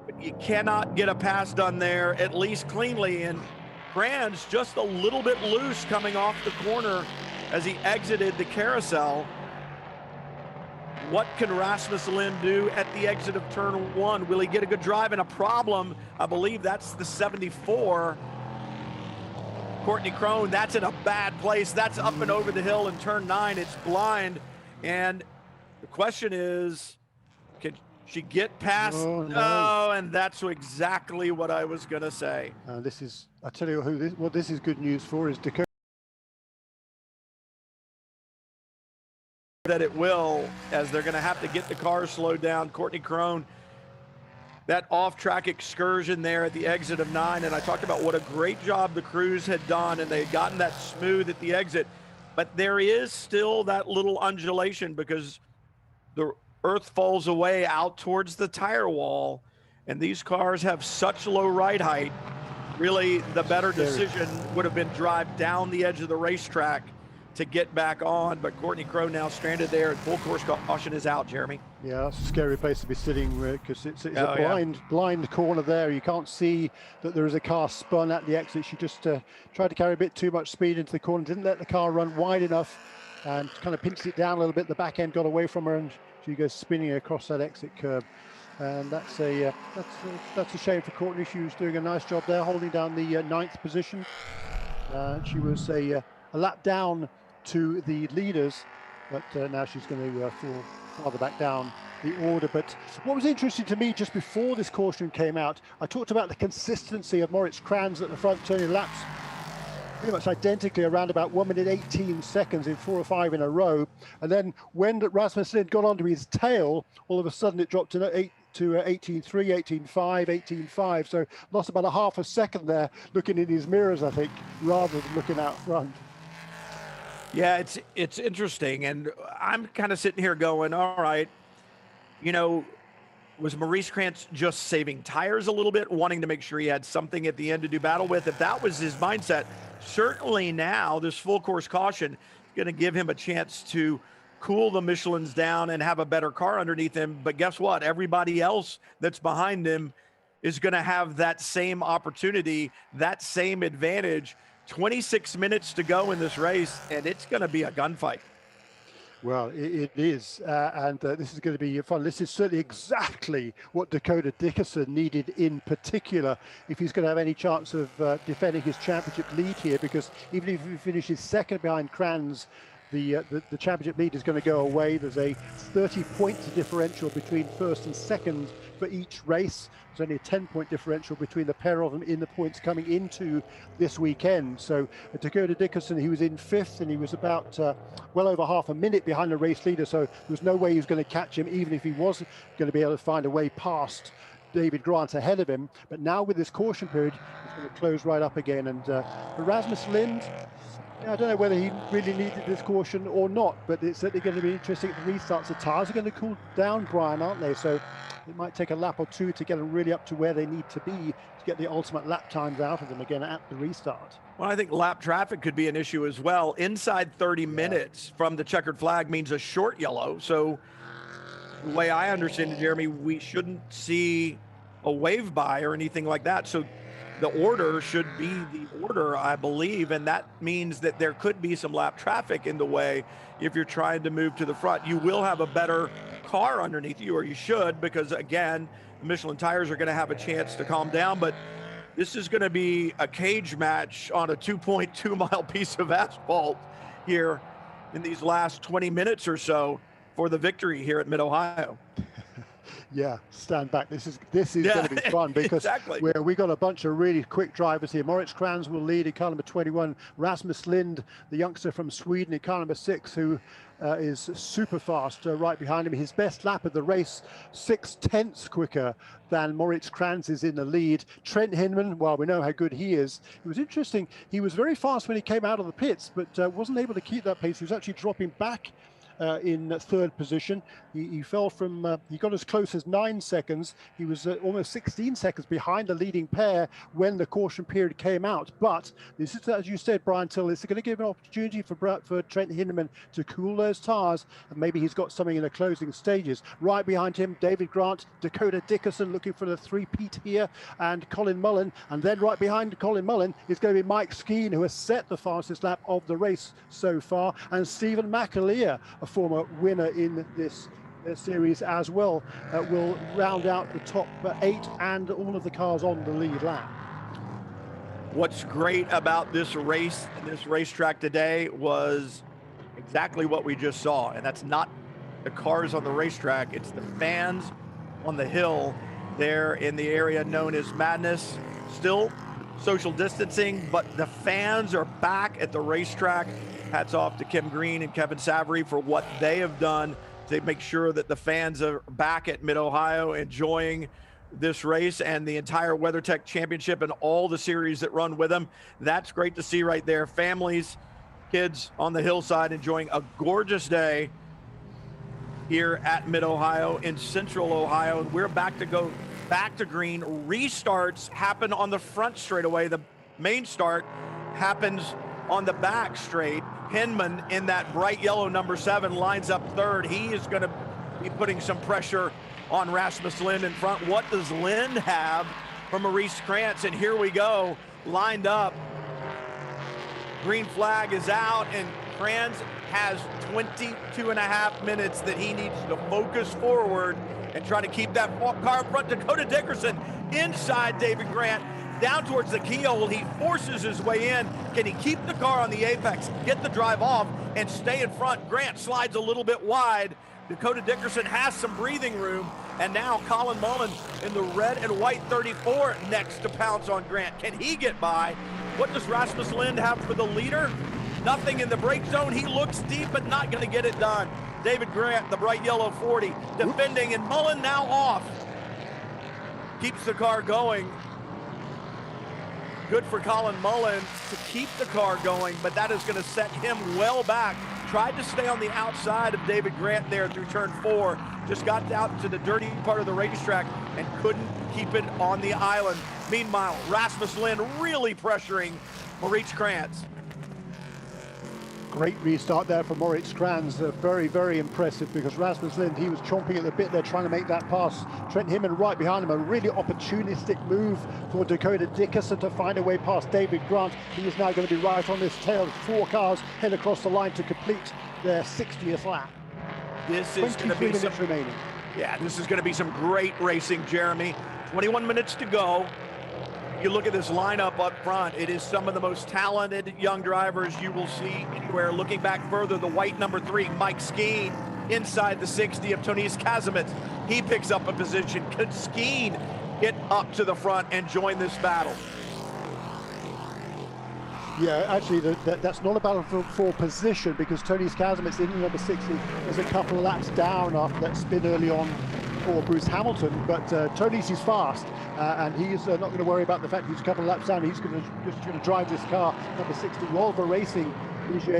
But you cannot get a pass done there, at least cleanly. And Kranz just a little bit loose coming off the corner as he exited the carousel. What can Rasmus Lind do at the exit of turn 1? Will he get a good drive? And a problem, I believe that's the 74. Courtney Crone, that's in a bad place. That's up and over the hill in turn 9. It's blind. And the question is, can she get past? No. Oh, and that's exactly what I was going to say. This is, I tell you what this is good news for is Dakota. That it will, as they're going to have to get the cars slowed down. Courtney Crone, that off-track excursion there at the exit of 9, and I talked about what a great job the crews had done, and they had gotten that smooth at the exit. But there is still that little undulation because the earth falls away out towards the tire wall, and these cars have such low ride height. Really, the better decision would have been drive down the edge of the racetrack to get back on, but Courtney Crone now stranded there, and full course caution is out, Jeremy. Yeah, that's a scary place to be sitting because it's a blind corner there. You can't see that there is a car spun at the exit. She just tried to carry a bit too much speed into the corner, didn't let the car run wide enough, and kind of pinched it down a little bit. The back end got away from her, and she goes spinning across that exit curb. And that's a shame for Courtney. She was doing a nice job there, holding down the 9th position. She was a lap down to the leaders, but now she's going to fall farther back down the order. But what was interesting to me just before this caution came out, I talked about the consistency of Moritz Kranz at the front, turning laps pretty much identically around about 1 minute 18 seconds in 4 or 5 in a row. And then when Rasmus Lind got onto his tail, all of a sudden it dropped to 18.3, 18.5, 18.5. So lost about a half a second there looking in his mirrors, I think, rather than looking out front. Yeah, it's interesting, and I'm kind of sitting here going, all right, you know, was Maurice Kranz just saving tires a little bit, wanting to make sure he had something at the end to do battle with? If that was his mindset, certainly now this full course caution is going to give him a chance to cool the Michelins down and have a better car underneath him. But guess what? Everybody else that's behind him is going to have that same opportunity, that same advantage. 26 minutes to go in this race, and it's going to be a gunfight. Well, it is, and this is going to be fun. This is certainly exactly what Dakota Dickerson needed in particular if he's going to have any chance of defending his championship lead here, because even if he finishes second behind Kranz, the championship lead is going to go away. There's a 30-point differential between first and second for each race. There's only a 10-point differential between the pair of them in the points coming into this weekend. So Dakota Dickerson, he was in 5th, and he was about well over half a minute behind the race leader. So there was no way he was going to catch him, even if he was going to be able to find a way past David Grant ahead of him. But now with this caution period, it's going to close right up again. And Rasmus Lind, I don't know whether he really needed this caution or not, but it's certainly going to be interesting at the restarts. The tyres are going to cool down, Brian, aren't they? So it might take a lap or two to get them really up to where they need to be to get the ultimate lap times out of them again at the restart. Well, I think lap traffic could be an issue as well. Inside 30 minutes from the checkered flag means a short yellow. So the way I understand it, Jeremy, we shouldn't see a wave by or anything like that. So the order should be the order, I believe, and that means that there could be some lap traffic in the way if you're trying to move to the front. You will have a better car underneath you, or you should, because again, the Michelin tires are going to have a chance to calm down, but this is going to be a cage match on a 2.2 mile piece of asphalt here in these last 20 minutes or so for the victory here at Mid-Ohio. Yeah, stand back. This is going to be fun because exactly. we got a bunch of really quick drivers here. Moritz Kranz will lead in car number 21. Rasmus Lind, the youngster from Sweden, in car number 6, who is super fast right behind him. His best lap of the race, 6/10 quicker than Moritz Kranz is in the lead. Trent Hinman, well, we know how good he is. It was interesting. He was very fast when he came out of the pits, but wasn't able to keep that pace. He was actually dropping back in third position. He fell from, he got as close as 9 seconds. He was almost 16 seconds behind the leading pair when the caution period came out. But this is, as you said, Brian Till, this is going to give an opportunity for Trent Hinman to cool those tires, and maybe he's got something in the closing stages. Right behind him, David Grant, Dakota Dickerson looking for the three-peat here, and Colin Mullen. And then right behind Colin Mullen is going to be Mike Skeen, who has set the fastest lap of the race so far, and Stephen McAleer, a former winner in this series as well, will round out the top 8 and all of the cars on the lead lap. What's great about this race and this racetrack today was exactly what we just saw, and that's not the cars on the racetrack, it's the fans on the hill there in the area known as Madness. Still social distancing, but the fans are back at the racetrack. Hats off to Kim Green and Kevin Savory for what they have done to make sure that the fans are back at Mid-Ohio enjoying this race and the entire WeatherTech Championship and all the series that run with them. That's great to see right there. Families, kids on the hillside enjoying a gorgeous day here at Mid-Ohio in Central Ohio. And we're back to go back to green. Restarts happen on the front straightaway. The main start happens on the back straight. Hinman in that bright yellow number 7 lines up third. He is going to be putting some pressure on Rasmus Lind in front. What does Lind have from Maurice Krantz? And here we go, lined up. Green flag is out, and Krantz has 22.5 minutes that he needs to focus forward and try to keep that car in front. Dakota Dickerson inside David Grant, down towards the keyhole. He forces his way in. Can he keep the car on the apex, get the drive off, and stay in front? Grant slides a little bit wide. Dakota Dickerson has some breathing room, and now Colin Mullen in the red and white 34 next to pounce on Grant. Can he get by? What does Rasmus Lind have for the leader? Nothing in the brake zone. He looks deep, but not going to get it done. David Grant, the bright yellow 40, defending, and Mullen now off. Keeps the car going. Good for Colin Mullen to keep the car going, but that is going to set him well back. Tried to stay on the outside of David Grant there through turn 4. Just got out to the dirty part of the racetrack and couldn't keep it on the island. Meanwhile, Rasmus Lind really pressuring Maurice Krantz. Great restart there for Moritz Kranz. Very, very impressive, because Rasmus Lind, he was chomping at the bit there trying to make that pass. Trent Hinman right behind him. A really opportunistic move for Dakota Dickerson to find a way past David Grant. He is now going to be right on this tail. 4 cars head across the line to complete their 60th lap. This is going to be minutes remaining. Yeah, this is going to be some great racing, Jeremy. 21 minutes to go. You look at this lineup up front, it is some of the most talented young drivers you will see anywhere. Looking back further, the white number 3, Mike Skeen, inside the 60 of Tonis Kasemets. He picks up a position. Could Skeen get up to the front and join this battle? Yeah, actually, that's not a battle for position, because Tonis Kasemets in number 60 is a couple of laps down after that spin early on for Bruce Hamilton, but Tonis is fast, and he's not going to worry about the fact he's a couple of laps down. He's just going to drive this car, number 60, Volvo Racing,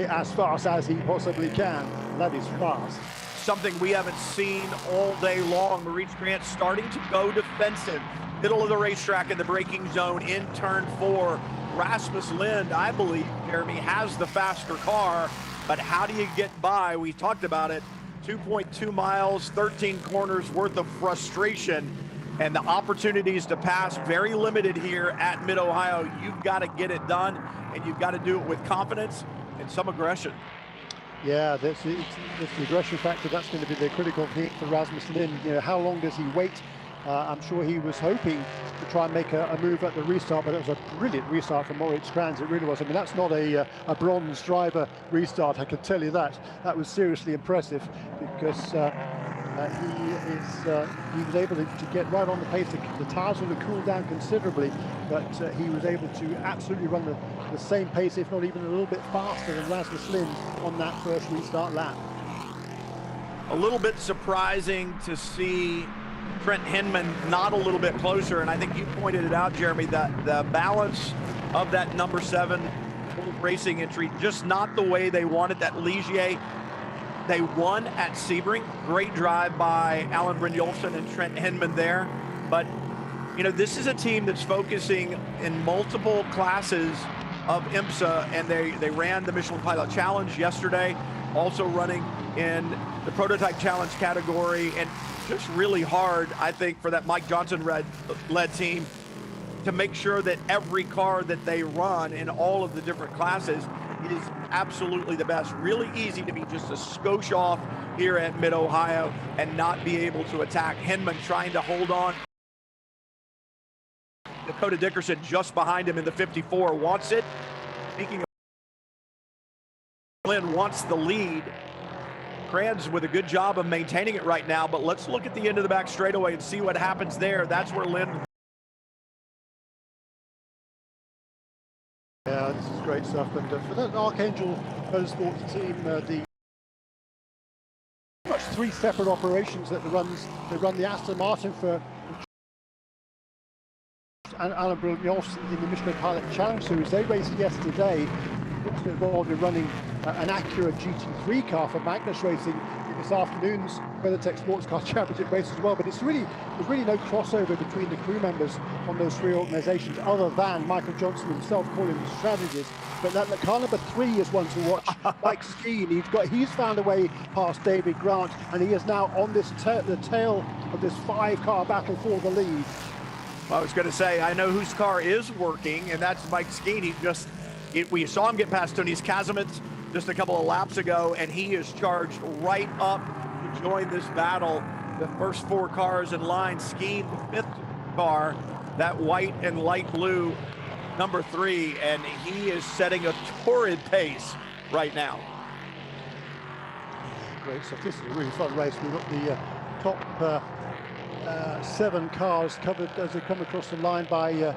as fast as he possibly can. That is fast. Something we haven't seen all day long. Maurice Krantz starting to go defensive. Middle of the racetrack in the braking zone in turn 4. Rasmus Lind, I believe, Jeremy, has the faster car, but how do you get by? We talked about it. 2.2 miles, 13 corners worth of frustration and the opportunities to pass very limited here at Mid-Ohio. You've got to get it done, and you've got to do it with confidence and some aggression. Yeah, it's the aggression factor. That's going to be the critical thing for Rasmus Lind. You know, how long does he wait? I'm sure he was hoping to try and make a move at the restart, but it was a brilliant restart from Moritz Kranz. It really was. I mean, that's not a bronze driver restart, I can tell you that. That was seriously impressive, because he was able to get right on the pace. The tyres would have cooled down considerably, but he was able to absolutely run the same pace, if not even a little bit faster than Rasmus Lind on that first restart lap. A little bit surprising to see Trent Hinman not a little bit closer, and I think you pointed it out, Jeremy, that the balance of that number 7 racing entry, just not the way they wanted. That Ligier, they won at Sebring. Great drive by Alan Brynjolfsson and Trent Hinman there. But, you know, this is a team that's focusing in multiple classes of IMSA, and they ran the Michelin Pilot Challenge yesterday, also running in the Prototype Challenge category, and just really hard, I think, for that Mike Johnson-led team to make sure that every car that they run in all of the different classes is absolutely the best. Really easy to be just a skosh off here at Mid-Ohio and not be able to attack. Hinman trying to hold on. Dakota Dickerson just behind him in the 54 wants it. Speaking of, Lynn wants the lead. Kranz with a good job of maintaining it right now, but let's look at the end of the back straightaway and see what happens there. That's where Lynn. Yeah, this is great stuff. And for that Archangel Motorsports team, the much 3 separate operations that they run the Aston Martin for and Alan Brynjolfsson in the Michelin Pilot Challenge Series. They raced yesterday. Also involved in running an Acura GT3 car for Magnus Racing in this afternoon's WeatherTech Sports Car Championship race as well. But there's really no crossover between the crew members on those 3 organisations, other than Michael Johnson himself calling the strategist. But that car number 3 is one to watch. Mike Skeen, he's found a way past David Grant, and he is now on this the tail of this 5-car battle for the lead. I was going to say, I know whose car is working, and that's Mike Skeen. We saw him get past Tony Kazimierz just a couple of laps ago, and he is charged right up to join this battle. The first 4 cars in line. Skeen, the 5th car, that white and light blue, number 3, and he is setting a torrid pace right now. Great stuff. This is a really fun race. We've got the top 7 cars covered as they come across the line by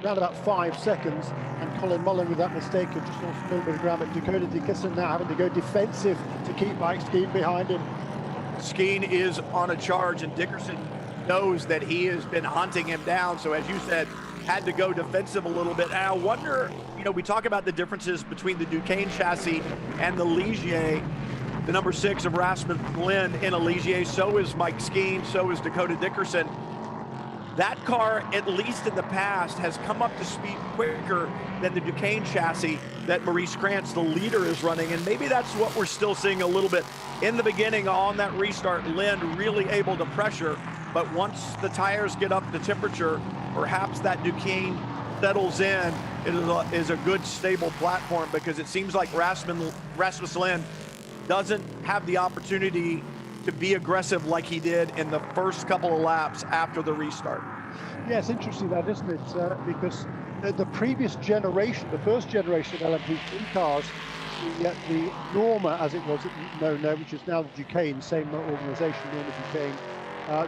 around about 5 seconds, and Colin Mullen with that mistake of just lost a little bit of ground, but Dakota Dickerson now having to go defensive to keep Mike Skeen behind him. Skeen is on a charge, and Dickerson knows that he has been hunting him down, so as you said, had to go defensive a little bit. And I wonder, you know, we talk about the differences between the Duqueine chassis and the Ligier. The number 6 of Rasmus Lind in a Ligier, so is Mike Skeen, so is Dakota Dickerson. That car, at least in the past, has come up to speed quicker than the Duqueine chassis that Maurice Krantz, the leader, is running. And maybe that's what we're still seeing a little bit. In the beginning, on that restart, Lind really able to pressure. But once the tires get up to temperature, perhaps that Duqueine settles in. It is a good, stable platform, because it seems like Rasmus Lind doesn't have the opportunity to be aggressive like he did in the first couple of laps after the restart. Yeah, it's interesting that, isn't it? Because the previous generation, the first generation of LMP3 cars, the Norma, as it was known now, which is now the Duqueine, same organisation, Norma Duqueine,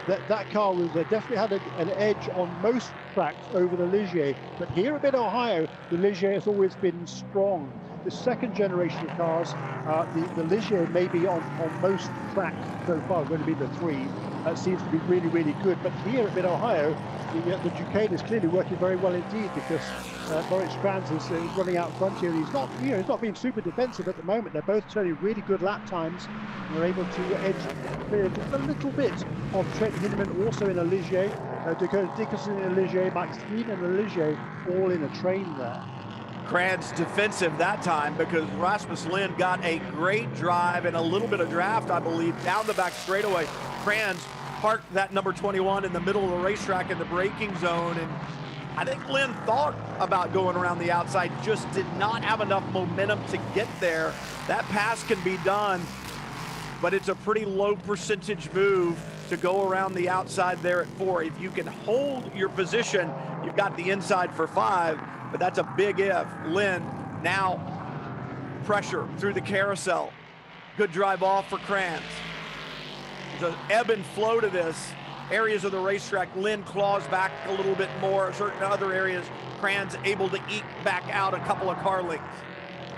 that car was definitely had an edge on most tracks over the Ligier. But here at Mid-Ohio, the Ligier has always been strong. The second generation of cars, the Ligier maybe on most tracks so far, going to be the 3, seems to be really, really good. But here at Mid-Ohio, the Duqueine is clearly working very well indeed, because Moritz Kranz is running out front here. He's not being super defensive at the moment. They're both turning really good lap times. They're able to edge clear just a little bit of Trent Hinman, also in a Ligier, Dakota Dickerson in a Ligier, Mike Skeen in a Ligier, all in a train there. Kranz defensive that time, because Rasmus Lind got a great drive and a little bit of draft, I believe, down the back straightaway. Kranz parked that number 21 in the middle of the racetrack in the braking zone, and I think Lynn thought about going around the outside, just did not have enough momentum to get there. That pass can be done, but it's a pretty low percentage move to go around the outside there at 4. If you can hold your position, you've got the inside for 5, but that's a big if. Lynn now pressure through the carousel. Good drive off for Kranz. There's an ebb and flow to this. Areas of the racetrack, Lynn claws back a little bit more. Certain other areas, Kranz able to eke back out a couple of car lengths.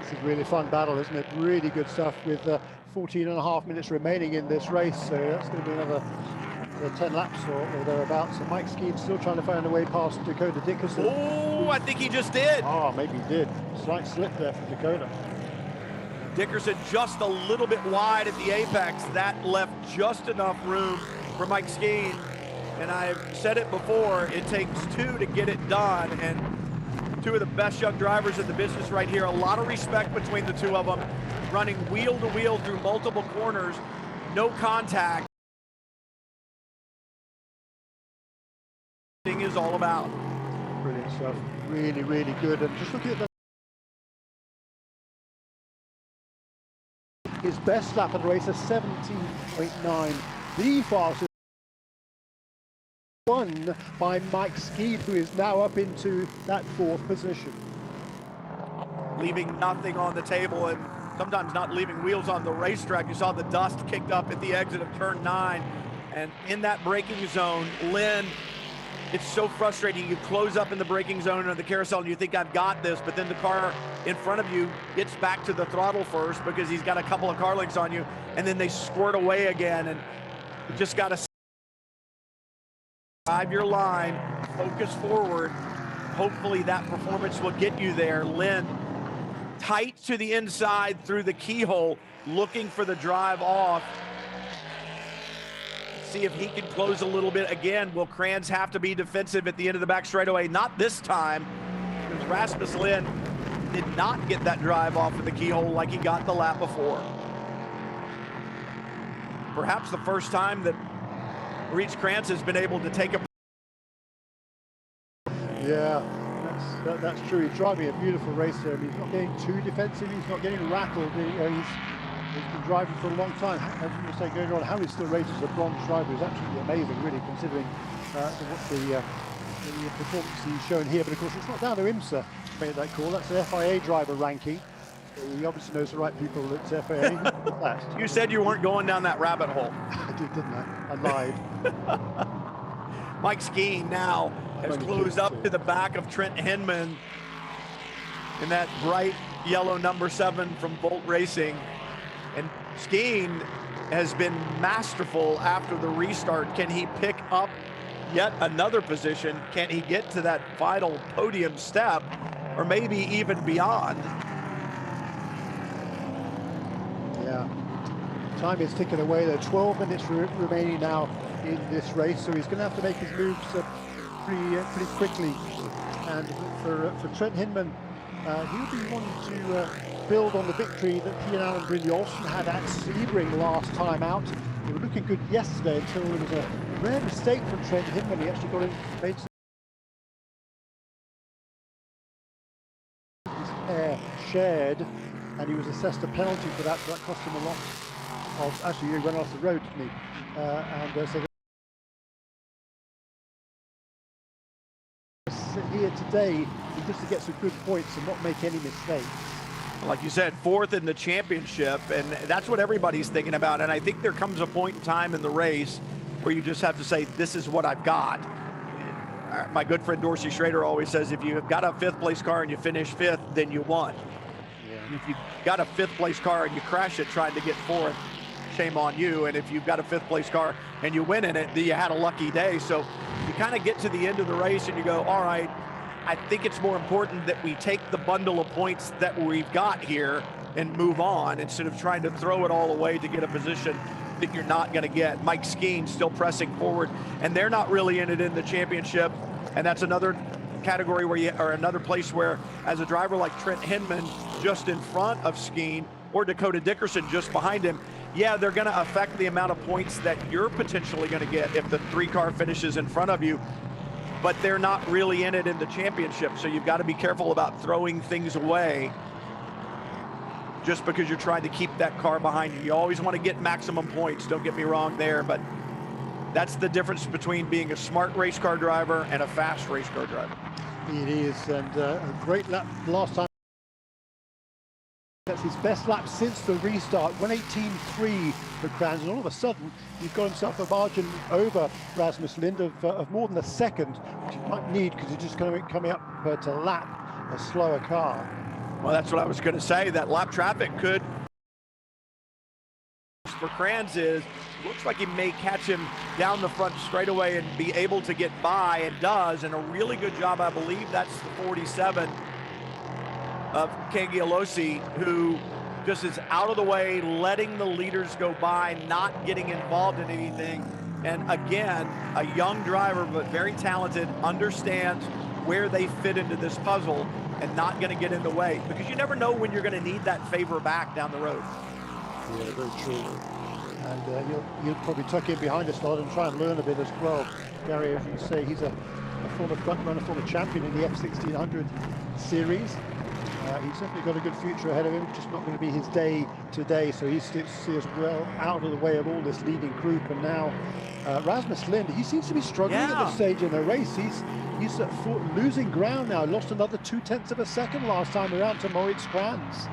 This is a really fun battle, isn't it? Really good stuff with 14 and a half minutes remaining in this race. So that's going to be another 10 laps or thereabouts. So Mike Skeen still trying to find a way past Dakota Dickerson. Oh, I think he just did. Oh, maybe he did. Slight slip there for Dakota. Dickerson just a little bit wide at the apex. That left just enough room for Mike Skeen. And I've said it before, it takes 2 to get it done. And 2 of the best young drivers in the business right here. A lot of respect between the 2 of them. Running wheel to wheel through multiple corners. No contact. Thing is all about. Brilliant stuff. Really, really good. And just looking at his best lap of the race, a 17.9. The fastest won by Mike Skeen, who is now up into that 4th position. Leaving nothing on the table, and sometimes not leaving wheels on the racetrack. You saw the dust kicked up at the exit of turn 9, and in that braking zone, Lynn, it's so frustrating. You close up in the braking zone or the carousel and you think, I've got this, but then the car in front of you gets back to the throttle first because he's got a couple of car lengths on you, and then they squirt away again, and you just got to drive your line, focus forward. Hopefully that performance will get you there. Lynn tight to the inside through the keyhole, looking for the drive off. See if he can close a little bit. Again, will Kranz have to be defensive at the end of the back straightaway? Not this time, because Rasmus Lynn did not get that drive off of the keyhole like he got the lap before. Perhaps the first time that Maurice Kranz has been able to take a... Yeah, that's true. He's driving a beautiful race there. He's not getting too defensive. He's not getting rattled. He's been driving for a long time. As you say, going on, how he still races a bronze driver is absolutely amazing, really, considering the performance he's shown here. But of course, it's not down to IMSA to make that call. That's the FIA driver ranking. So he obviously knows the right people at FIA. You said you weren't going down that rabbit hole. I did, didn't I? I lied. Mike Skeen now has closed up to the back of Trent Hinman in that bright yellow number 7 from Bolt Racing. And Skeen has been masterful after the restart. Can he pick up yet another position? Can he get to that final podium step, or maybe even beyond? Yeah, time is ticking away. There are 12 minutes remaining now in this race, so he's going to have to make his moves pretty quickly. And for Trent Hinman, he'll be wanting to build on the victory that he and Alan Brynjolfsson had at Sebring last time out. They were looking good yesterday until there was a rare mistake from Trent Hinman. He actually made his hair shared, and he was assessed a penalty for that, so that cost him a lot of... Actually, he went off the road, didn't he? So here today just to get some good points and not make any mistakes. Like you said, 4th in the championship, and that's what everybody's thinking about. And I think there comes a point in time in the race where you just have to say, this is what I've got. My good friend Dorsey Schrader always says, if you've got a 5th place car and you finish 5th, then you won. Yeah. If you've got a 5th place car and you crash it trying to get 4th, shame on you. And if you've got a 5th place car and you win in it, then you had a lucky day. So you kind of get to the end of the race and you go, all right, I think it's more important that we take the bundle of points that we've got here and move on instead of trying to throw it all away to get a position that you're not going to get. Mike Skeen still pressing forward, and they're not really in it in the championship. And that's another category where or another place where, as a driver like Trent Hinman, just in front of Skeen, or Dakota Dickerson just behind him, yeah, they're going to affect the amount of points that you're potentially going to get if the 3 car finishes in front of you, but they're not really in it in the championship. So you've got to be careful about throwing things away just because you're trying to keep that car behind you. You always want to get maximum points, don't get me wrong there, but that's the difference between being a smart race car driver and a fast race car driver. It is, and a great lap last time. That's his best lap since the restart, 1:18.3 for Kranz, and all of a sudden he's got himself a margin over Rasmus Lind of more than a second, which he might need because he's just going to be coming up to lap a slower car. Well, that's what I was going to say. That lap traffic could, for Kranz, is looks like he may catch him down the front straightaway and be able to get by, and does, and a really good job. I believe that's the 47 of Cangialosi, who just is out of the way, letting the leaders go by, not getting involved in anything. And again, a young driver, but very talented, understands where they fit into this puzzle and not going to get in the way, because you never know when you're going to need that favor back down the road. Yeah, very true. And you'll probably tuck in behind us a lot and try and learn a bit as well. Gary, as you say, he's a former front runner, former champion in the F1600 series. He's definitely got a good future ahead of him, just not going to be his day today, so he steers well out of the way of all this leading group. And now Rasmus Lind, he seems to be struggling at this stage in the race. He's losing ground now, lost another 0.2 of a second last time around to Moritz Kranz.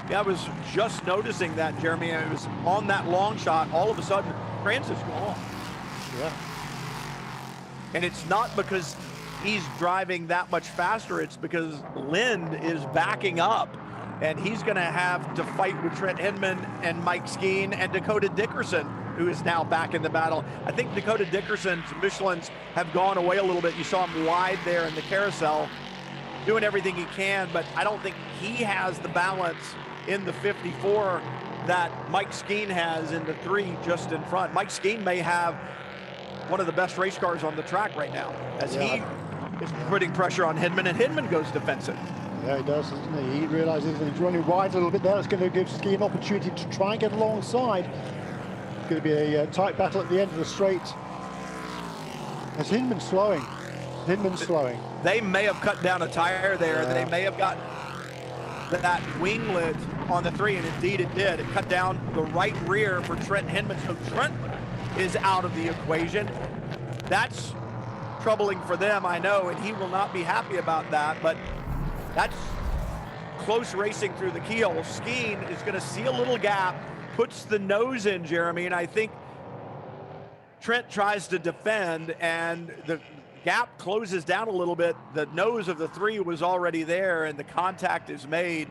Yeah, I was just noticing that, Jeremy. It was on that long shot, all of a sudden, Kranz is gone. Yeah. And it's not because he's driving that much faster, it's because Lind is backing up, and he's going to have to fight with Trent Hinman and Mike Skeen and Dakota Dickerson, who is now back in the battle. I think Dakota Dickerson's Michelins have gone away a little bit. You saw him wide there in the carousel, doing everything he can, but I don't think he has the balance in the 54 that Mike Skeen has in the 3 just in front. Mike Skeen may have one of the best race cars on the track right now, as he is putting pressure on Hinman, and Hinman goes defensive. Yeah, he does, doesn't he? He realizes that he's running wide a little bit there. It's going to give Skeen an opportunity to try and get alongside. It's going to be a tight battle at the end of the straight. As Hinman's slowing. Hinman's slowing. They may have cut down a tire there. They may have gotten that winglet on the 3, and indeed it did. It cut down the right rear for Trent Hinman, so Trent is out of the equation. That's troubling for them, I know, and he will not be happy about that, but that's close racing through the keel. Skeen is going to see a little gap, puts the nose in, Jeremy, and I think Trent tries to defend, and the gap closes down a little bit. The nose of the 3 was already there, and the contact is made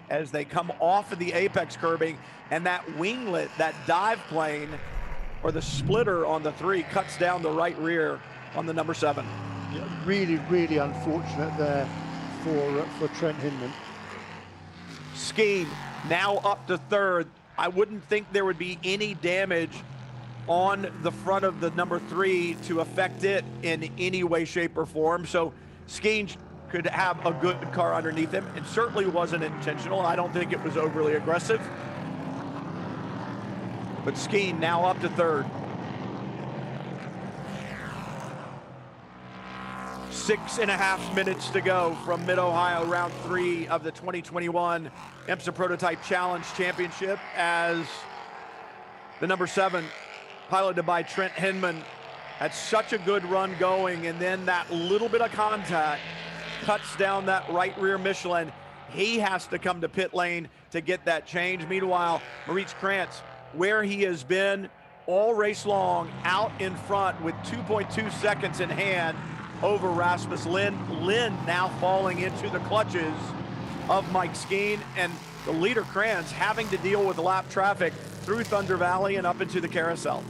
as they come off of the apex curbing, and that winglet, that dive plane, or the splitter on the 3, cuts down the right rear on the number 7. Yeah, really, really unfortunate there for Trent Hinman. Skeen now up to 3rd. I wouldn't think there would be any damage on the front of the number 3 to affect it in any way, shape, or form. So Skeen could have a good car underneath him. It certainly wasn't intentional. I don't think it was overly aggressive. But Skeen now up to 3rd. 6.5 minutes to go from Mid-Ohio, round 3 of the 2021 IMSA Prototype Challenge Championship, as the number 7, piloted by Trent Hinman, had such a good run going, and then that little bit of contact cuts down that right rear Michelin. He has to come to pit lane to get that change. Meanwhile, Moritz Kranz, where he has been all race long, out in front with 2.2 seconds in hand over Rasmus Lind. Lind now falling into the clutches of Mike Skeen, and the leader Kranz having to deal with the lap traffic through Thunder Valley and up into the carousel.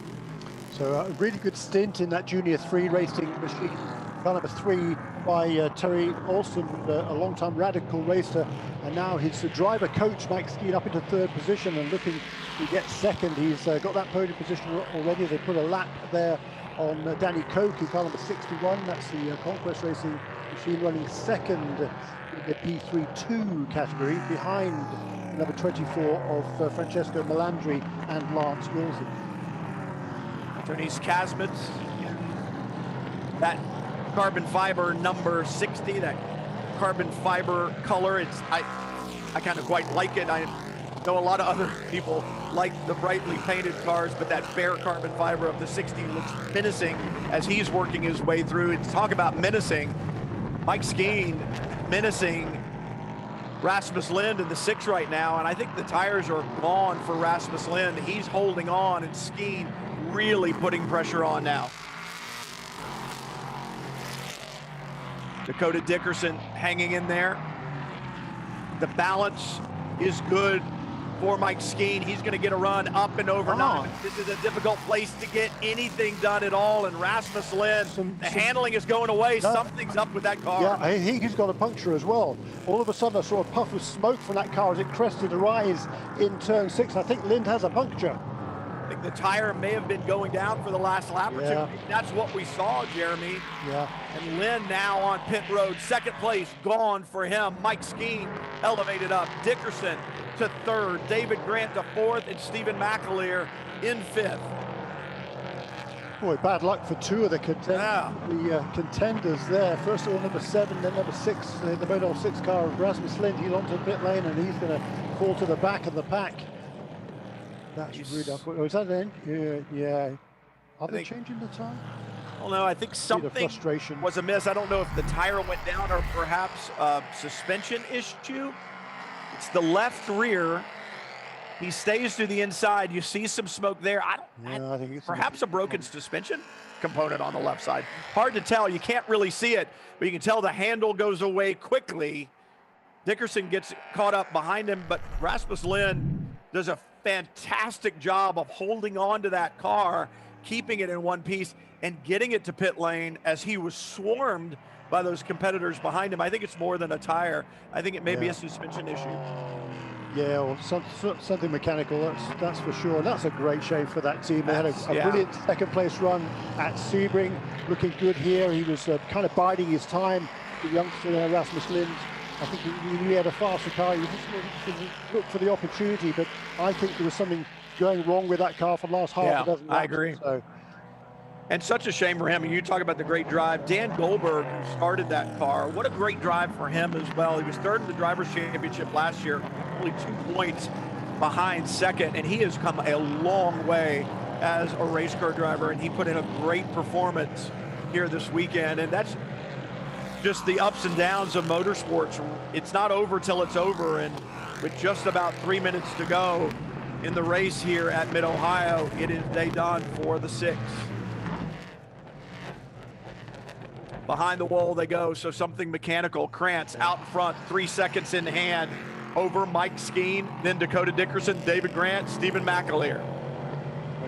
So a really good stint in that Junior 3 racing machine. Car number 3 by Terry Olsen, a long-time Radical racer, and now his driver coach Mike Skeen up into 3rd position and looking to get 2nd. He's got that podium position already. They put a lap there on Danny Koch, car number 61. That's the Conquest Racing machine, running 2nd in the P32 category behind number 24 of Francesco Melandri and Lance Wilson. Denise Kasmets, that carbon fiber number 60, that carbon fiber color. I kind of quite like it. I know a lot of other people like the brightly painted cars, but that bare carbon fiber of the 60 looks menacing as he's working his way through. And talk about menacing, Mike Skeen menacing Rasmus Lind in the 6 right now, and I think the tires are gone for Rasmus Lind. He's holding on, and Skeen really putting pressure on now. Dakota Dickerson hanging in there. The balance is good for Mike Skeen. He's going to get a run up and over 9. This is a difficult place to get anything done at all. And Rasmus Lind, the handling is going away. No. Something's up with that car. Yeah, he's got a puncture as well. All of a sudden, I saw a puff of smoke from that car as it crested a rise in turn 6. I think Lind has a puncture. I think the tire may have been going down for the last lap or two. That's what we saw, Jeremy. Yeah. And Lind now on pit road. 2nd place gone for him. Mike Skeen elevated up. Dickerson to 3rd. David Grant to 4th. And Stephen McAleer in 5th. Boy, bad luck for 2 of the contenders there. First of all, number 7, then number 6, the Moto 6 car of Rasmus Lind. He's onto the pit lane and he's going to fall to the back of the pack. That's really up. Was that in? Yeah. Are they changing the time? I don't know. I think something was amiss. I don't know if the tire went down or perhaps a suspension issue. It's the left rear. He stays to the inside. You see some smoke there. I think it's perhaps a broken suspension component on the left side. Hard to tell. You can't really see it, but you can tell the handle goes away quickly. Dickerson gets caught up behind him, but Rasmus Lind does a fantastic job of holding on to that car, keeping it in one piece, and getting it to pit lane as he was swarmed by those competitors behind him. I think it's more than a tire. I think it may be a suspension issue. Yeah, or something mechanical, that's for sure. And that's a great shame for that team. They had a brilliant 2nd place run at Sebring, looking good here. He was kind of biding his time, the youngster Rasmus Lind. I think he had a faster car. He just looked for the opportunity, but I think there was something going wrong with that car for the last half a dozen laps. I agree. So. And such a shame for him. And you talk about the great drive. Dan Goldberg, who started that car, what a great drive for him as well. He was 3rd in the Drivers' Championship last year, only 2 points behind 2nd, and he has come a long way as a race car driver, and he put in a great performance here this weekend. And that's just the ups and downs of motorsports. It's not over till it's over, and with just about 3 minutes to go in the race here at Mid-Ohio, it is day done for the 6. Behind the wall they go, so something mechanical. Krantz out in front, 3 seconds in hand over Mike Skeen, then Dakota Dickerson, David Grant, Stephen McAleer.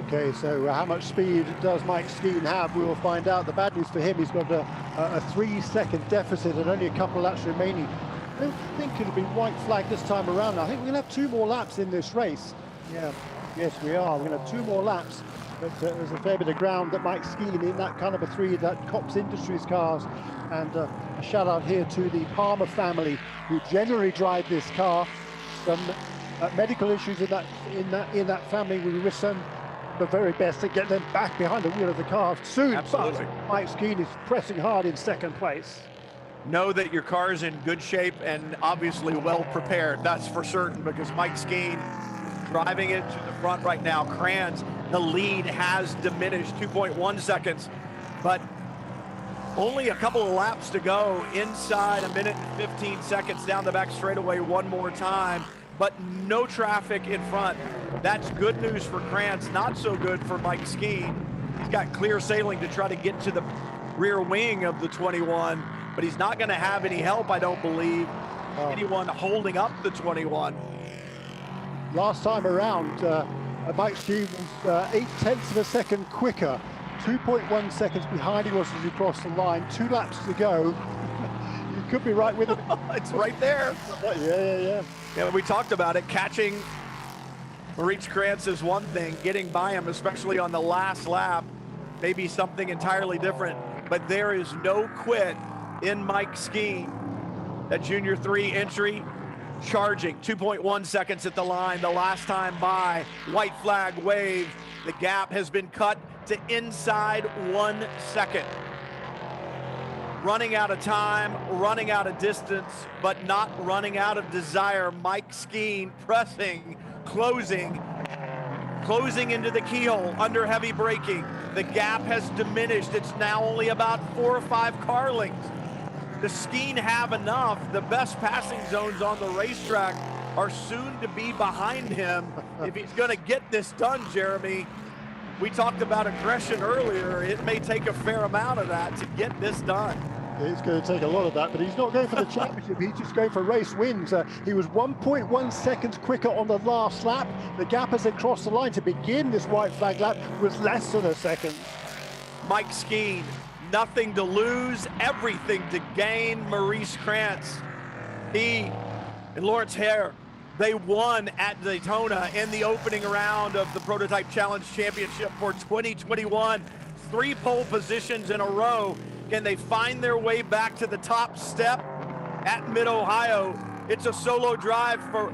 Okay, so how much speed does Mike Skeen have? We will find out. The bad news for him, he's got a 3-second deficit and only a couple of laps remaining. I don't think it'll be white flag this time around. I think we're going to have 2 more laps in this race. Yes, we are. We're going to have 2 more laps. But there's a fair bit of ground that Mike Skeen in that kind of a 3, that Cops Industries cars. And a shout out here to the Palmer family who generally drive this car. Some medical issues in that family. We wish them the very best to get them back behind the wheel of the car soon. Absolutely. But Mike Skeen is pressing hard in 2nd place. Know that your car is in good shape and obviously well prepared. That's for certain, because Mike Skeen driving it to the front right now. Krantz, the lead has diminished 2.1 seconds, but only a couple of laps to go inside 1 minute and 15 seconds down the back straightaway one more time, but no traffic in front. That's good news for Krantz, not so good for Mike Skeen. He's got clear sailing to try to get to the rear wing of the 21, but he's not going to have any help, I don't believe, anyone holding up the 21. Last time around, Mike Skeen was 0.8 of a second quicker, 2.1 seconds behind he was as he crossed the line. 2 laps to go. You could be right with it. It's right there. Yeah, we talked about it. Catching Maurice Krantz is one thing. Getting by him, especially on the last lap, may be something entirely different. But there is no quit in Mike Skeen. That Junior 3 entry charging. 2.1 seconds at the line. The last time by, white flag waved. The gap has been cut to inside 1 second. Running out of time, running out of distance, but not running out of desire. Mike Skeen pressing, closing into the keyhole under heavy braking. The gap has diminished. It's now only about 4 or 5 car lengths. Does Skeen have enough? The best passing zones on the racetrack are soon to be behind him. If he's going to get this done, Jeremy, we talked about aggression earlier. It may take a fair amount of that to get this done. It's going to take a lot of that, but he's not going for the championship. He's just going for race wins. He was 1.1 seconds quicker on the last lap. The gap as they crossed the line to begin this white flag lap was less than a second. Mike Skeen, nothing to lose, everything to gain. Maurice Krantz, he and Lawrence Hare, they won at Daytona in the opening round of the Prototype Challenge Championship for 2021. 3 pole positions in a row. Can they find their way back to the top step at Mid-Ohio? It's a solo drive for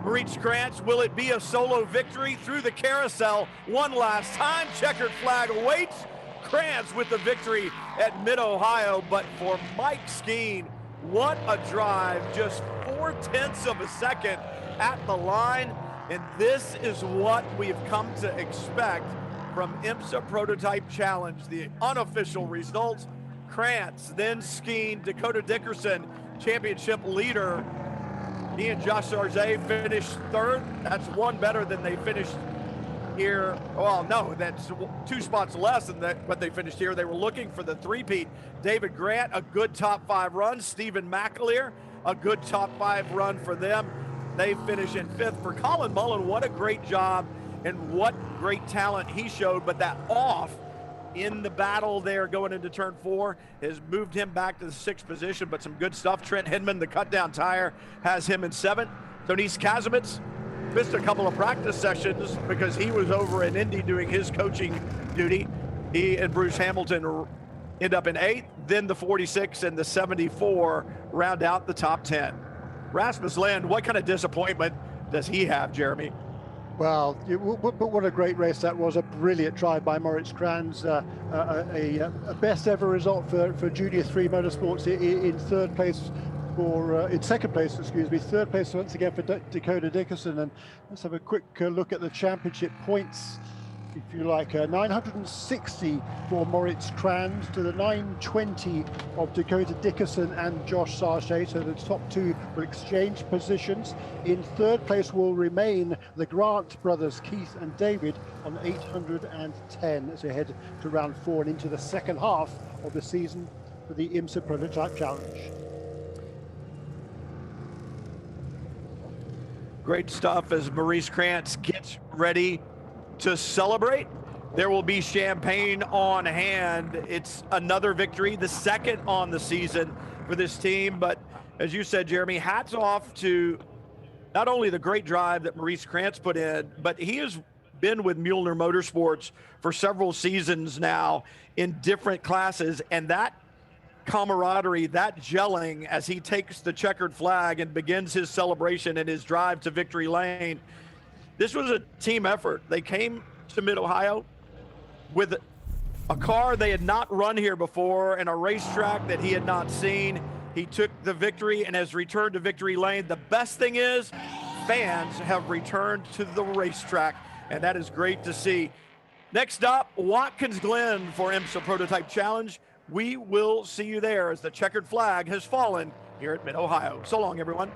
Maurice Krantz. Will it be a solo victory through the carousel one last time? Checkered flag awaits. Krantz with the victory at Mid-Ohio, but for Mike Skeen, what a drive, just 0.4 of a second at the line, and this is what we've come to expect from IMSA Prototype Challenge. The unofficial results: Krantz, then Skeen, Dakota Dickerson, championship leader. He and Josh Sarze finished 3rd. That's 1 better than they finished here. Well, no, that's 2 spots less than what they finished here. They were looking for the 3-peat. David Grant, a good top 5 run. Stephen McAleer, a good top 5 run for them. They finish in 5th. For Colin Mullen, what a great job and what great talent he showed, but that off in the battle there going into turn 4 has moved him back to the 6th position, but some good stuff. Trent Hinman, the cut down tire, has him in 7th. Tonis Kasemets missed a couple of practice sessions because he was over in Indy doing his coaching duty. He and Bruce Hamilton end up in 8th, then the 46 and the 74 round out the top 10. Rasmus Lind, what kind of disappointment does he have, Jeremy? Well, but what a great race that was. A brilliant drive by Moritz Krantz. A best ever result for Junior 3 Motorsports in 3rd place. In 2nd place, excuse me, 3rd place once again for Dakota Dickerson. And let's have a quick look at the championship points, if you like. 960 for Moritz Krantz to the 920 of Dakota Dickerson and Josh Sarge. So the top 2 will exchange positions. In 3rd place will remain the Grant brothers, Keith and David, on 810 as they head to round 4 and into the second half of the season for the IMSA Prototype Challenge. Great stuff as Maurice Krantz gets ready to celebrate. There will be champagne on hand. It's another victory, the 2nd on the season for this team. But as you said, Jeremy, hats off to not only the great drive that Maurice Krantz put in, but he has been with Mueller Motorsports for several seasons now in different classes. And that camaraderie, that gelling as he takes the checkered flag and begins his celebration and his drive to victory lane. This was a team effort. They came to Mid-Ohio with a car they had not run here before and a racetrack that he had not seen. He took the victory and has returned to victory lane. The best thing is fans have returned to the racetrack, and that is great to see. Next up, Watkins Glen for IMSA Prototype Challenge. We will see you there as the checkered flag has fallen here at Mid-Ohio. So long, everyone.